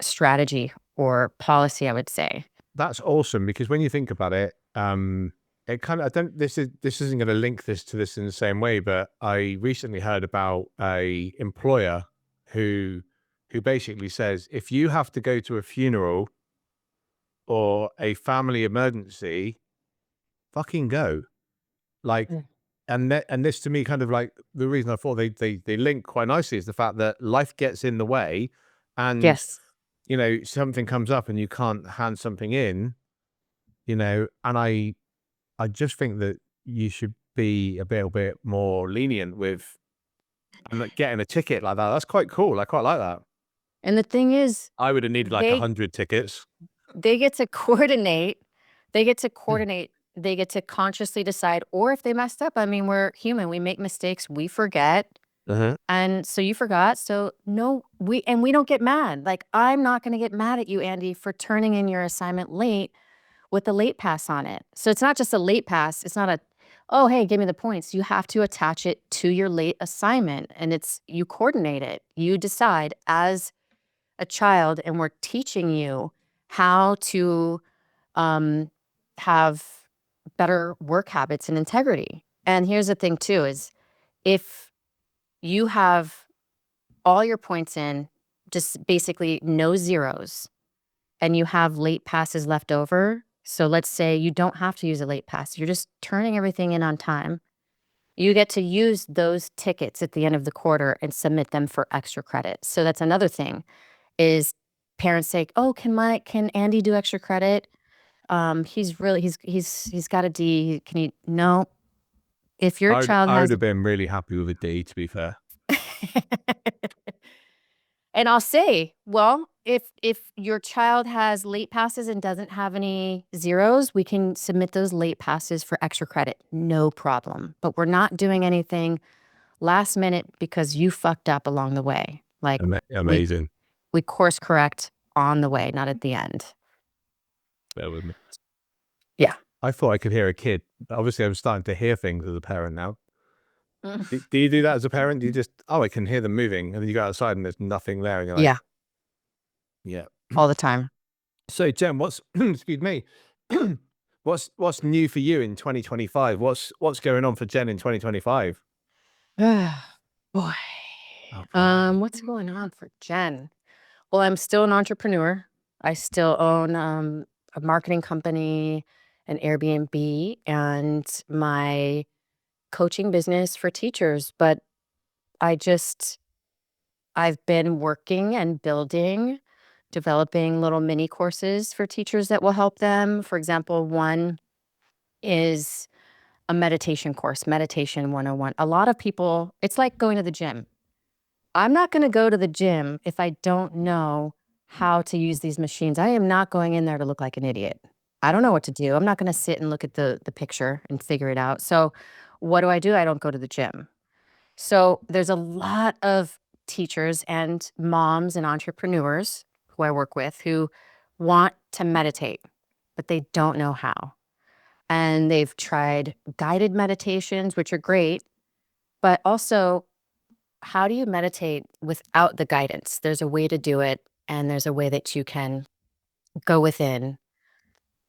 Speaker 1: strategy or policy, I would say.
Speaker 2: That's awesome, because when you think about it, it kind of, I don't, this isn't going to link this to this in the same way, but I recently heard about a employer who basically says, if you have to go to a funeral or a family emergency, fucking go. Like,
Speaker 1: Mm.
Speaker 2: and this to me kind of like the reason I thought they link quite nicely is the fact that life gets in the way, and
Speaker 1: Yes.
Speaker 2: you know, something comes up and you can't hand something in, you know, and I just think that you should be a little bit more lenient with like getting a ticket like that. That's quite cool. I quite like that.
Speaker 1: And the thing is,
Speaker 2: I would have needed like
Speaker 1: they
Speaker 2: 100 tickets.
Speaker 1: they get to coordinate. They get to coordinate. They get to consciously decide, or if they messed up, I mean, we're human. We make mistakes. We forget.
Speaker 2: Uh-huh.
Speaker 1: And so you forgot. So no, we don't get mad. Like, I'm not going to get mad at you, Andy, for turning in your assignment late with the late pass on it. So it's not just a late pass. It's not a, oh, hey, give me the points. You have to attach it to your late assignment, and you coordinate it. You decide as a child, and we're teaching you how to have better work habits and integrity. And here's the thing too, is if you have all your points in, just basically no zeros, and you have late passes left over. So let's say you don't have to use a late pass. You're just turning everything in on time. You get to use those tickets at the end of the quarter and submit them for extra credit. So that's another thing, is parents say, oh, can Andy do extra credit? He's really, he's got a D. Can you, no, if your child
Speaker 2: I would
Speaker 1: has,
Speaker 2: have been really happy with a D, to be fair.
Speaker 1: and I'll say, well, if your child has late passes and doesn't have any zeros, we can submit those late passes for extra credit. No problem. But we're not doing anything last minute because you fucked up along the way. Like,
Speaker 2: Amazing.
Speaker 1: we course correct on the way, not at the end.
Speaker 2: Bear with me.
Speaker 1: Yeah.
Speaker 2: I thought I could hear a kid. But obviously, I'm starting to hear things as a parent now. Do you do that as a parent? Do you just, oh, I can hear them moving, and then you go outside and there's nothing there, and you're like,
Speaker 1: Yeah.
Speaker 2: yeah.
Speaker 1: All the time.
Speaker 2: So, Jen, what's excuse me, what's new for you in 2025? What's going on for Jen in 2025?
Speaker 1: Boy.
Speaker 2: Oh,
Speaker 1: What's going on for Jen? Well, I'm still an entrepreneur. I still own a marketing company, an Airbnb, and my coaching business for teachers. But I've been working and building, developing little mini courses for teachers that will help them. For example, one is a meditation course, Meditation 101. A lot of people, it's like going to the gym. I'm not going to go to the gym if I don't know how to use these machines. I am not going in there to look like an idiot. I don't know what to do. I'm not going to sit and look at the picture and figure it out. So what do? I don't go to the gym. So there's a lot of teachers and moms and entrepreneurs who I work with who want to meditate, but they don't know how. And they've tried guided meditations, which are great, but also, how do you meditate without the guidance? There's a way to do it, and there's a way that you can go within,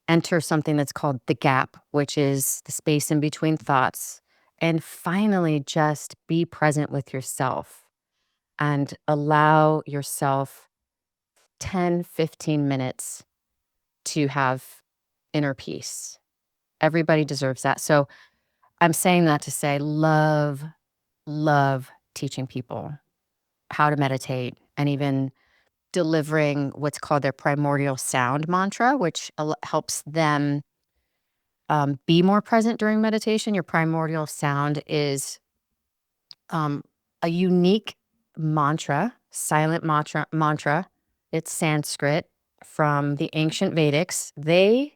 Speaker 1: enter something that's called the gap, which is the space in between thoughts, and finally just be present with yourself and allow yourself 10, 15 minutes to have inner peace. Everybody deserves that. So I'm saying that to say, love teaching people how to meditate and even delivering what's called their primordial sound mantra, which helps them be more present during meditation. Your primordial sound is a unique mantra, silent mantra. It's Sanskrit from the ancient Vedics. They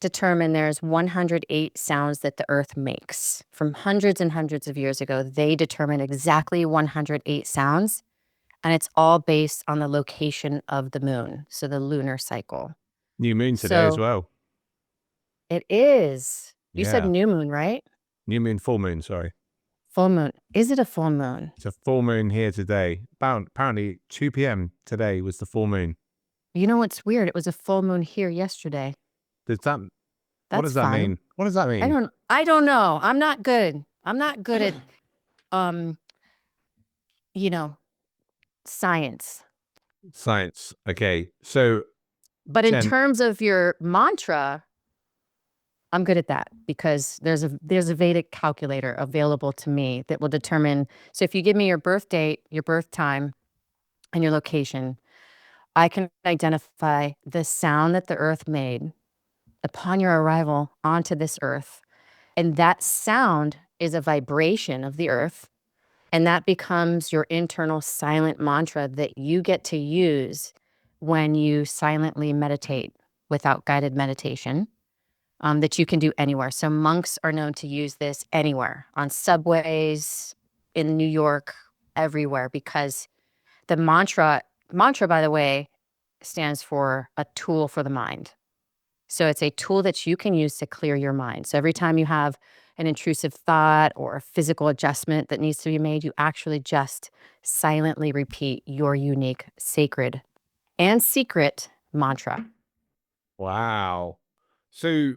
Speaker 1: determine there's 108 sounds that the earth makes. From hundreds and hundreds of years ago, they determined exactly 108 sounds, and it's all based on the location of the moon, so the lunar cycle.
Speaker 2: New moon today as
Speaker 1: So
Speaker 2: well.
Speaker 1: it is. You said
Speaker 2: Yeah.
Speaker 1: new moon, right?
Speaker 2: New moon, full moon, sorry.
Speaker 1: Full moon. Is it a full moon?
Speaker 2: It's a full moon here today. Apparently 2 p.m. today was the full moon.
Speaker 1: You know what's weird? It was a full moon here yesterday.
Speaker 2: What
Speaker 1: That's
Speaker 2: does that
Speaker 1: fun.
Speaker 2: mean? What does that mean?
Speaker 1: I don't know. I'm not good at you know, science.
Speaker 2: Science. Okay. So,
Speaker 1: But in
Speaker 2: Jen,
Speaker 1: terms of your mantra, I'm good at that because there's a Vedic calculator available to me that will determine. So if you give me your birth date, your birth time, and your location, I can identify the sound that the earth made upon your arrival onto this earth. And that sound is a vibration of the earth. And that becomes your internal silent mantra that you get to use when you silently meditate without guided meditation, that you can do anywhere. So monks are known to use this anywhere, on subways, in New York, everywhere, because the mantra, by the way, stands for a tool for the mind. So it's a tool that you can use to clear your mind. So every time you have an intrusive thought or a physical adjustment that needs to be made, you actually just silently repeat your unique, sacred, and secret mantra.
Speaker 2: wow. So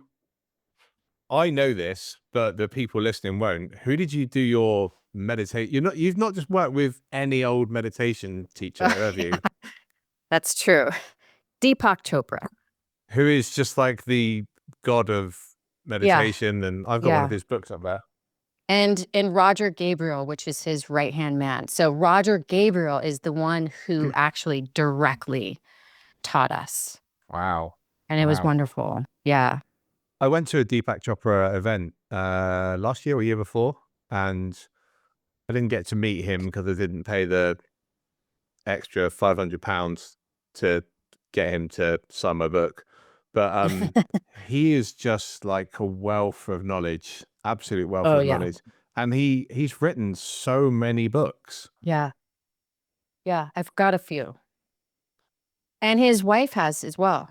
Speaker 2: I know this, but the people listening won't. Who did you do your you've not just worked with any old meditation teacher, have you?
Speaker 1: That's true. Deepak Chopra.
Speaker 2: Who is just like the god of
Speaker 1: Yeah,
Speaker 2: meditation, and I've got one of
Speaker 1: yeah.
Speaker 2: his books up there.
Speaker 1: And Roger Gabriel, which is his right-hand man. So Roger Gabriel is the one who actually directly taught us.
Speaker 2: Wow.
Speaker 1: And it was
Speaker 2: Wow.
Speaker 1: wonderful. Yeah.
Speaker 2: I went to a Deepak Chopra event last year or year before, and I didn't get to meet him because I didn't pay the extra £500 to get him to sign my book. But he is just like a wealth of knowledge, absolute wealth
Speaker 1: Oh,
Speaker 2: of
Speaker 1: yeah.
Speaker 2: knowledge. And he's written so many books.
Speaker 1: Yeah. Yeah. I've got a few. And his wife has as well.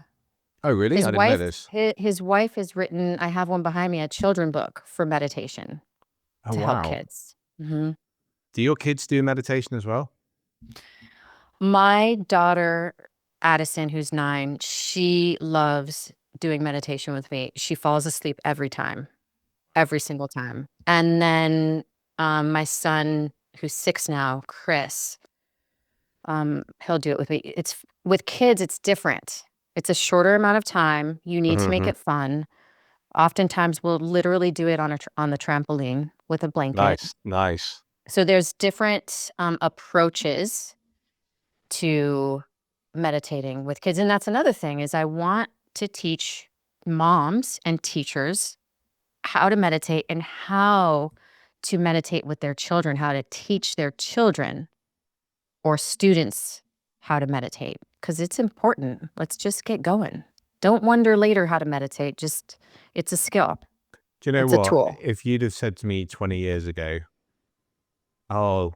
Speaker 2: Oh, really?
Speaker 1: His
Speaker 2: I didn't know
Speaker 1: wife,
Speaker 2: this.
Speaker 1: his wife has written, I have one behind me, a children book for meditation
Speaker 2: Oh,
Speaker 1: to help
Speaker 2: wow.
Speaker 1: kids. Mm-hmm.
Speaker 2: Do your kids do meditation as well?
Speaker 1: My daughter, Addison, who's 9, she loves doing meditation with me. She falls asleep every time, every single time. And then my son, who's 6 now, Chris, he'll do it with me. It's with kids, it's different. It's a shorter amount of time. You need to make
Speaker 2: Mm-hmm.
Speaker 1: it fun. Oftentimes, we'll literally do it on the trampoline with a blanket.
Speaker 2: Nice, nice.
Speaker 1: So there's different approaches to meditating with kids. And that's another thing is I want to teach moms and teachers how to meditate and how to meditate with their children, how to teach their children or students how to meditate, because it's important. Let's just get going. Don't wonder later how to meditate. Just, it's a skill.
Speaker 2: Do you know
Speaker 1: It's a
Speaker 2: what?
Speaker 1: tool.
Speaker 2: If you'd have said to me 20 years ago, oh,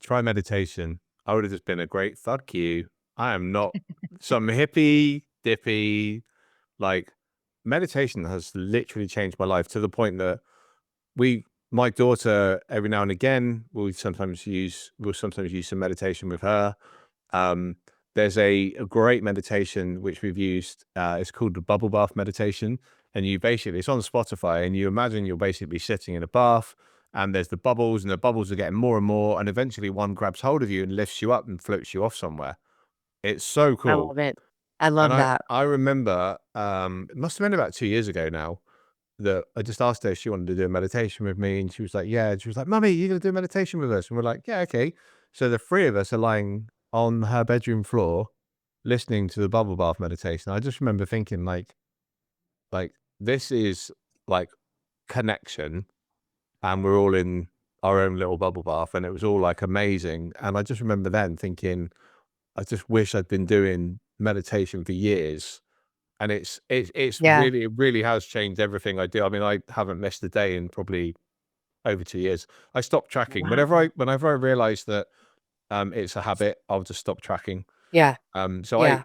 Speaker 2: try meditation, I would have just been a great fuck you. I am not some hippie dippy. Like, meditation has literally changed my life to the point that my daughter, every now and again, we'll sometimes use some meditation with her. Um, there's a great meditation which we've used. It's called the bubble bath meditation. And it's on Spotify, and you imagine you're basically sitting in a bath, and there's the bubbles, and the bubbles are getting more and more. And eventually one grabs hold of you and lifts you up and floats you off somewhere. It's so
Speaker 1: I
Speaker 2: cool.
Speaker 1: love it. I
Speaker 2: And
Speaker 1: love that.
Speaker 2: I remember, it must have been about 2 years ago now, that I just asked her if she wanted to do a meditation with me, and she was like, yeah. And she was like, Mummy, you're going to do a meditation with us? And we're like, yeah, okay. So the three of us are lying on her bedroom floor, listening to the bubble bath meditation. I just remember thinking like this is like connection, and we're all in our own little bubble bath, and it was all like amazing. And I just remember then thinking, I just wish I'd been doing meditation for years. And
Speaker 1: Yeah.
Speaker 2: it really has changed everything I do. I mean, I haven't missed a day in probably over 2 years. I stopped tracking.
Speaker 1: Wow.
Speaker 2: Whenever I realize that it's a habit, I'll just stop tracking.
Speaker 1: Yeah.
Speaker 2: So
Speaker 1: Yeah.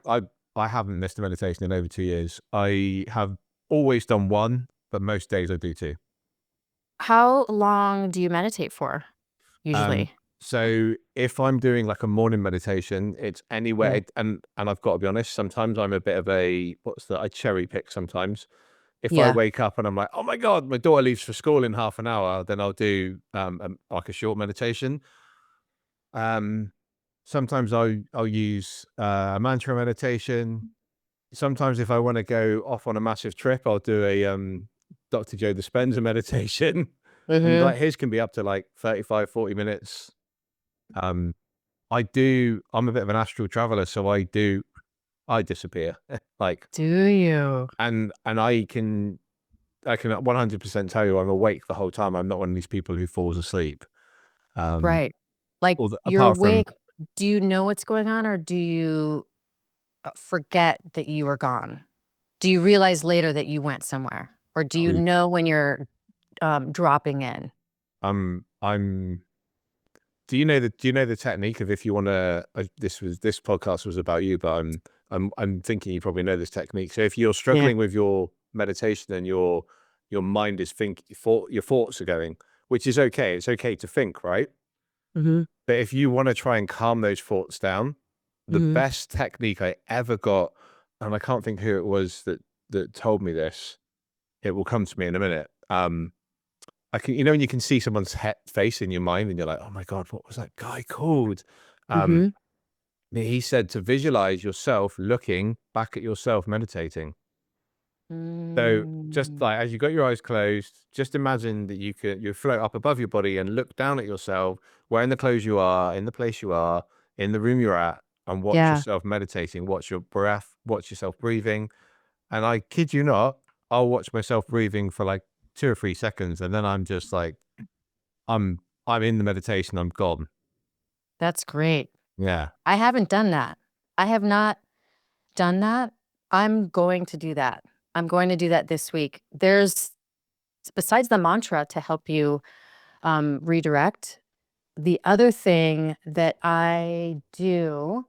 Speaker 2: I haven't missed a meditation in over 2 years. I have always done one, but most days I do two.
Speaker 1: How long do you meditate for
Speaker 2: Um,
Speaker 1: usually?
Speaker 2: so if I'm doing like a morning meditation, it's
Speaker 1: Mm.
Speaker 2: anywhere, and I've got to be honest, sometimes I'm a bit of I cherry pick sometimes. If I
Speaker 1: Yeah.
Speaker 2: wake up and I'm like, oh my God, my daughter leaves for school in half an hour, then I'll do like a short meditation. Um, Sometimes I'll use a mantra meditation. Sometimes if I want to go off on a massive trip, I'll do a Dr. Joe Dispenza meditation. And
Speaker 1: Mhm.
Speaker 2: like his can be up to like 35, 40 minutes. Um, I'm a bit of an astral traveler, so I disappear. Like,
Speaker 1: Do you?
Speaker 2: and I can 100% tell you I'm awake the whole time. I'm not one of these people who falls asleep. Um,
Speaker 1: Right. Like, you're
Speaker 2: Apart from,
Speaker 1: awake. Do you know what's going on, or do you, forget that you were gone? Do you realize later that you went somewhere? Or do you
Speaker 2: oh,
Speaker 1: know when you're, dropping in?
Speaker 2: I'm, do you know the technique of, if you want to, this podcast was about you, but I'm thinking you probably know this technique. So if you're
Speaker 1: Yeah.
Speaker 2: struggling with your meditation and your mind is your thoughts are going, which is okay. It's okay to think, right?
Speaker 1: Mhm.
Speaker 2: But if you want to try and calm those thoughts down, the
Speaker 1: Mhm.
Speaker 2: best technique I ever got, and I can't think who it was that told me this. It will come to me in a minute. I can, when you can see someone's face in your mind, and you're like, oh my God, what was that guy called? Um,
Speaker 1: Mhm.
Speaker 2: he said to visualize yourself looking back at yourself meditating. So just
Speaker 1: Mm.
Speaker 2: like as you got your eyes closed, just imagine that you float up above your body and look down at yourself, wearing the clothes you are, in the place you are, in the room you're at, and watch
Speaker 1: Yeah.
Speaker 2: yourself meditating. Watch your breath, watch yourself breathing. And I kid you not, I'll watch myself breathing for like 2 or 3 seconds, and then I'm just like, I'm in the meditation, I'm gone.
Speaker 1: That's great.
Speaker 2: Yeah.
Speaker 1: I haven't done that. I have not done that. I'm going to do that. I'm going to do that this week. There's besides the mantra to help you, redirect, the other thing that I do,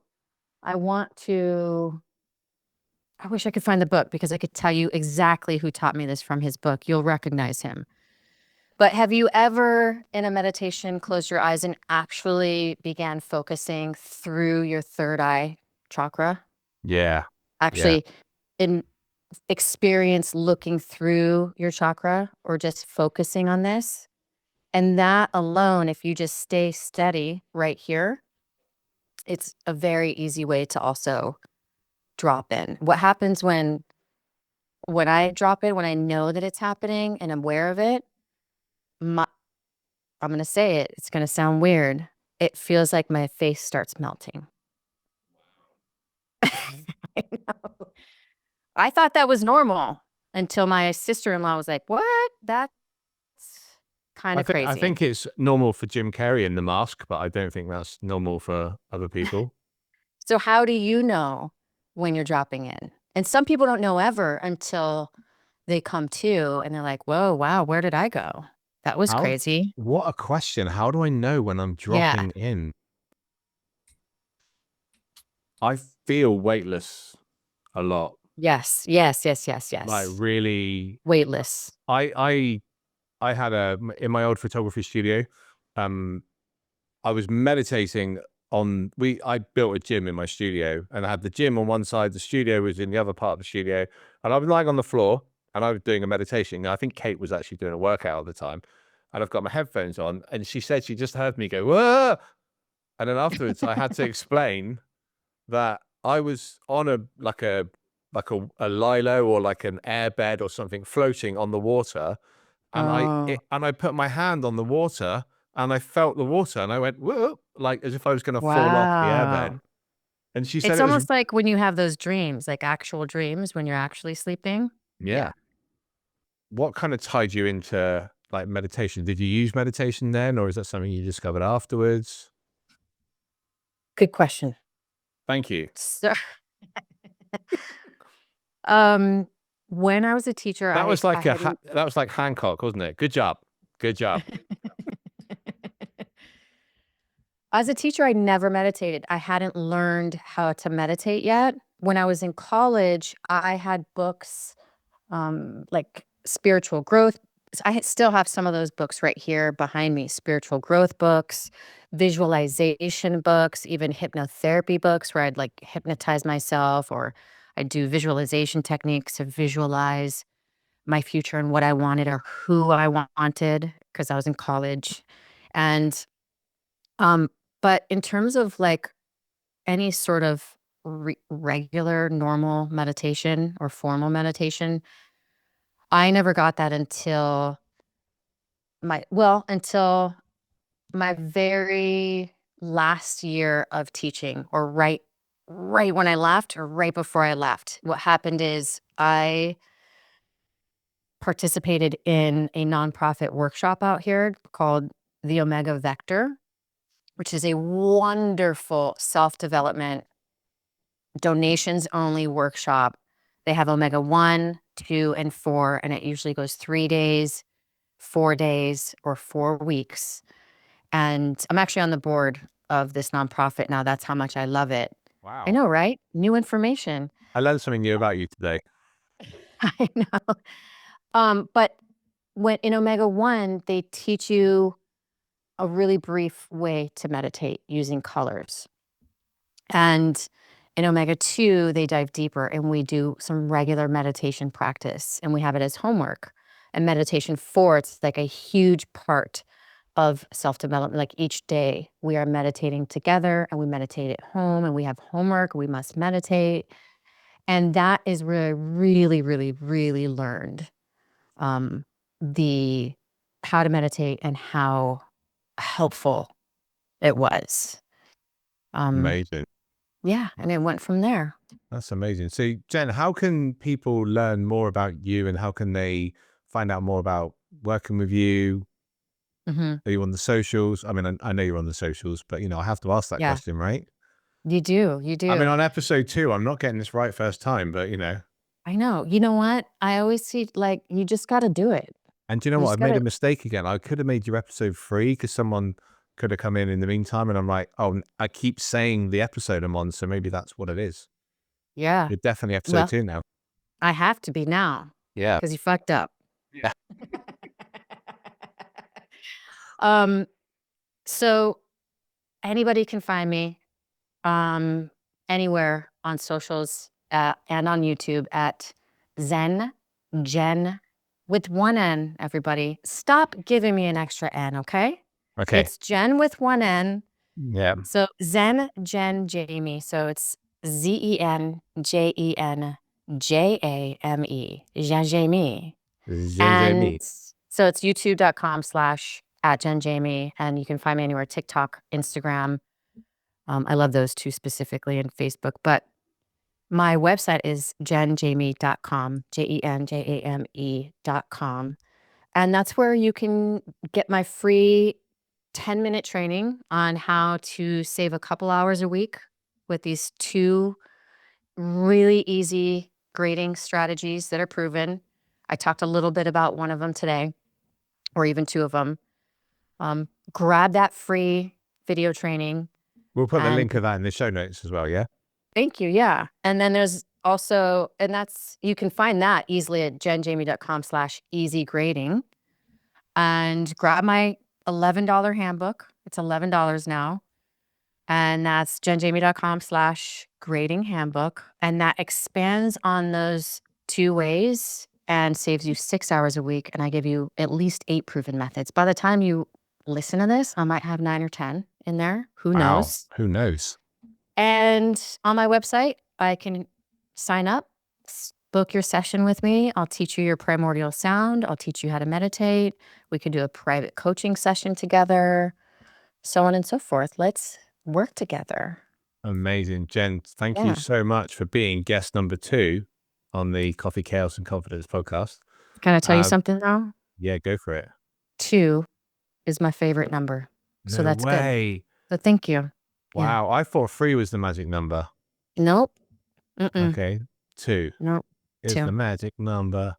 Speaker 1: I want to I wish I could find the book because I could tell you exactly who taught me this from his book. You'll recognize him. But have you ever, in a meditation, closed your eyes and actually began focusing through your third eye chakra?
Speaker 2: Yeah. Yeah.
Speaker 1: Actually, in experience looking through your chakra or just focusing on this? And that alone, if you just stay steady right here, it's a very easy way to also drop in. What happens when I drop in, when I know that it's happening and I'm aware of it, my I'm gonna say it, it's gonna sound weird. It feels like my face starts melting. I know. I thought that was normal until my sister-in-law was like, "What? That's kinda
Speaker 2: I
Speaker 1: crazy."
Speaker 2: think it's normal for Jim Carrey in The Mask, but I don't think that's normal for other people.
Speaker 1: So how do you know when you're dropping in? And some people don't know ever until they come to and they're like, "Whoa, wow, where did I go? That was
Speaker 2: How
Speaker 1: crazy."
Speaker 2: What a question. How do I know when I'm
Speaker 1: Yeah.
Speaker 2: dropping in? I feel weightless a lot.
Speaker 1: Yes, yes, yes, yes,
Speaker 2: Like
Speaker 1: yes.
Speaker 2: really,
Speaker 1: Weightless.
Speaker 2: I had in my old photography studio, I was meditating I built a gym in my studio, and I had the gym on one side, the studio was in the other part of the studio, and I was lying on the floor and I was doing a meditation. I think Kate was actually doing a workout at the time, and I've got my headphones on, and she said she just heard me go, whoa. And then afterwards I had to explain that I was on a lilo or like an airbed or something floating on the water, and
Speaker 1: Oh,
Speaker 2: I put my hand on the water and I felt the water and I went whoa, like as if I was going to fall off the airbed.
Speaker 1: wow.
Speaker 2: And she said
Speaker 1: It's
Speaker 2: it was
Speaker 1: almost like when you have those dreams, like actual dreams when you're actually sleeping.
Speaker 2: yeah.
Speaker 1: Yeah.
Speaker 2: What kind of tied you into like meditation? Did you use meditation then, or is that something you discovered afterwards?
Speaker 1: Good question.
Speaker 2: Thank you.
Speaker 1: So, um, when I was a teacher, I had
Speaker 2: That was like Hancock, wasn't it? Good job. Good job.
Speaker 1: as a teacher, I never meditated. I hadn't learned how to meditate yet. When I was in college, I had books like spiritual growth. Still have some of those books right here behind me, spiritual growth books, visualization books, even hypnotherapy books where I'd like hypnotize myself, or I'd do visualization techniques to visualize my future and what I wanted or who I wanted because I was in college. And um but in terms of like any sort of regular normal meditation or formal meditation, I never got that until my very last year of teaching, or right when I left or right before I left. What happened is I participated in a nonprofit workshop out here called the Omega Vector, which is a wonderful self-development, donations only workshop. They have Omega 1, 2, and 4, and it usually goes 3 days, 4 days, or 4 weeks. And I'm actually on the board of this nonprofit now. That's how much I love it. I
Speaker 2: Wow.
Speaker 1: know, right? New information.
Speaker 2: I learned something new about you today.
Speaker 1: I know. But when in Omega 1, they teach you a really brief way to meditate using colors. And in Omega 2, they dive deeper and we do some regular meditation practice and we have it as homework. And meditation 4, it's like a huge part of self-development. Like each day we are meditating together and we meditate at home and we have homework, we must meditate. And that is where I really, really, really learned um, the how to meditate and how helpful it was. Um,
Speaker 2: Amazing.
Speaker 1: yeah, and it went from there.
Speaker 2: That's amazing. So, Jen, how can people learn more about you and how can they find out more about working with you?
Speaker 1: Hmm.
Speaker 2: Are you on the socials? I mean, I know you're on the socials, but I have to ask that
Speaker 1: Yeah,
Speaker 2: question, right?
Speaker 1: you do. You
Speaker 2: I mean,
Speaker 1: do.
Speaker 2: on episode 2, I'm not getting this right first time, but
Speaker 1: I know. You know what? I always see like you just got to do it.
Speaker 2: and do you know
Speaker 1: You
Speaker 2: what?
Speaker 1: just
Speaker 2: I've
Speaker 1: got
Speaker 2: made a
Speaker 1: to,
Speaker 2: mistake again. I could have made your episode 3 because someone could have come in the meantime, and I'm like, oh, I keep saying the episode I'm on, so maybe that's what it is.
Speaker 1: yeah.
Speaker 2: You're definitely episode
Speaker 1: Well,
Speaker 2: 2 now.
Speaker 1: I have to be now
Speaker 2: Yeah.
Speaker 1: because you fucked up.
Speaker 2: Yeah.
Speaker 1: um, so anybody can find me um, anywhere on socials and on YouTube at Jen with one N, everybody. Stop giving me an extra N, okay?
Speaker 2: Okay.
Speaker 1: It's Jen with one N.
Speaker 2: Yeah.
Speaker 1: So Jen Jamē. So it's ZenJenJame. Jen Jamē. And
Speaker 2: Jen.
Speaker 1: so it's youtube.com/@JenJamē. And you can find me anywhere, TikTok, Instagram. I love those two specifically, and Facebook. But my website is jenjame.com, JenJame.com. And that's where you can get my free 10-minute training on how to save a couple hours a week with these 2 really easy grading strategies that are proven. I talked a little bit about one of them today, or even 2 of them. Grab that free video training
Speaker 2: We'll put the
Speaker 1: and
Speaker 2: link of that in the show notes as well, yeah?
Speaker 1: Thank you. Yeah. And then there's also, and you can find that easily at jenjamē.com/easy grading, and grab my $11 handbook. It's $11 now. And that's jenjamē.com/grading handbook. And that expands on those 2 ways and saves you 6 hours a week. And I give you at least 8 proven methods. By the time you listen to this, I might have 9 or 10 in there. Who knows?
Speaker 2: Who knows?
Speaker 1: And on my website, I can sign up, book your session with me. I'll teach you your primordial sound. I'll teach you how to meditate. We can do a private coaching session together, so on and so forth. Let's work together.
Speaker 2: Amazing. Jen, thank you so much for being guest number 2 on the Coffee, Chaos and Confidence podcast.
Speaker 1: Can I tell you something though?
Speaker 2: Yeah, go for it.
Speaker 1: 2 is my favorite number. So that's good. So thank you.
Speaker 2: Wow. Yeah. I thought 3 was the magic number.
Speaker 1: Nope.
Speaker 2: Okay. 2.
Speaker 1: Nope.
Speaker 2: Is the magic number.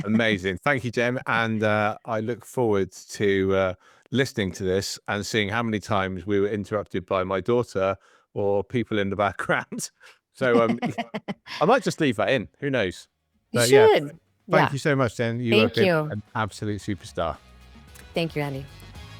Speaker 2: Amazing. Thank you, Jen. And I look forward to listening to this and seeing how many times we were interrupted by my daughter or people in the background. So I might just leave that in. Who knows?
Speaker 1: But, you should.
Speaker 2: Thank you so much, Jen. You have been an absolute superstar.
Speaker 1: Thank you, Andy.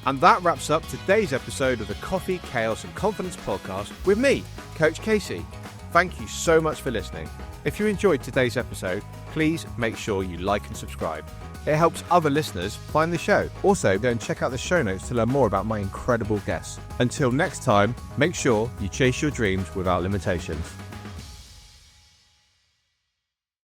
Speaker 2: And that wraps up today's episode of the Coffee, Chaos and Confidence podcast with me, Coach Casey. Thank you so much for listening. If you enjoyed today's episode, please make sure you like and subscribe. It helps other listeners find the show. Also, go and check out the show notes to learn more about my incredible guests. Until next time, make sure you chase your dreams without limitations.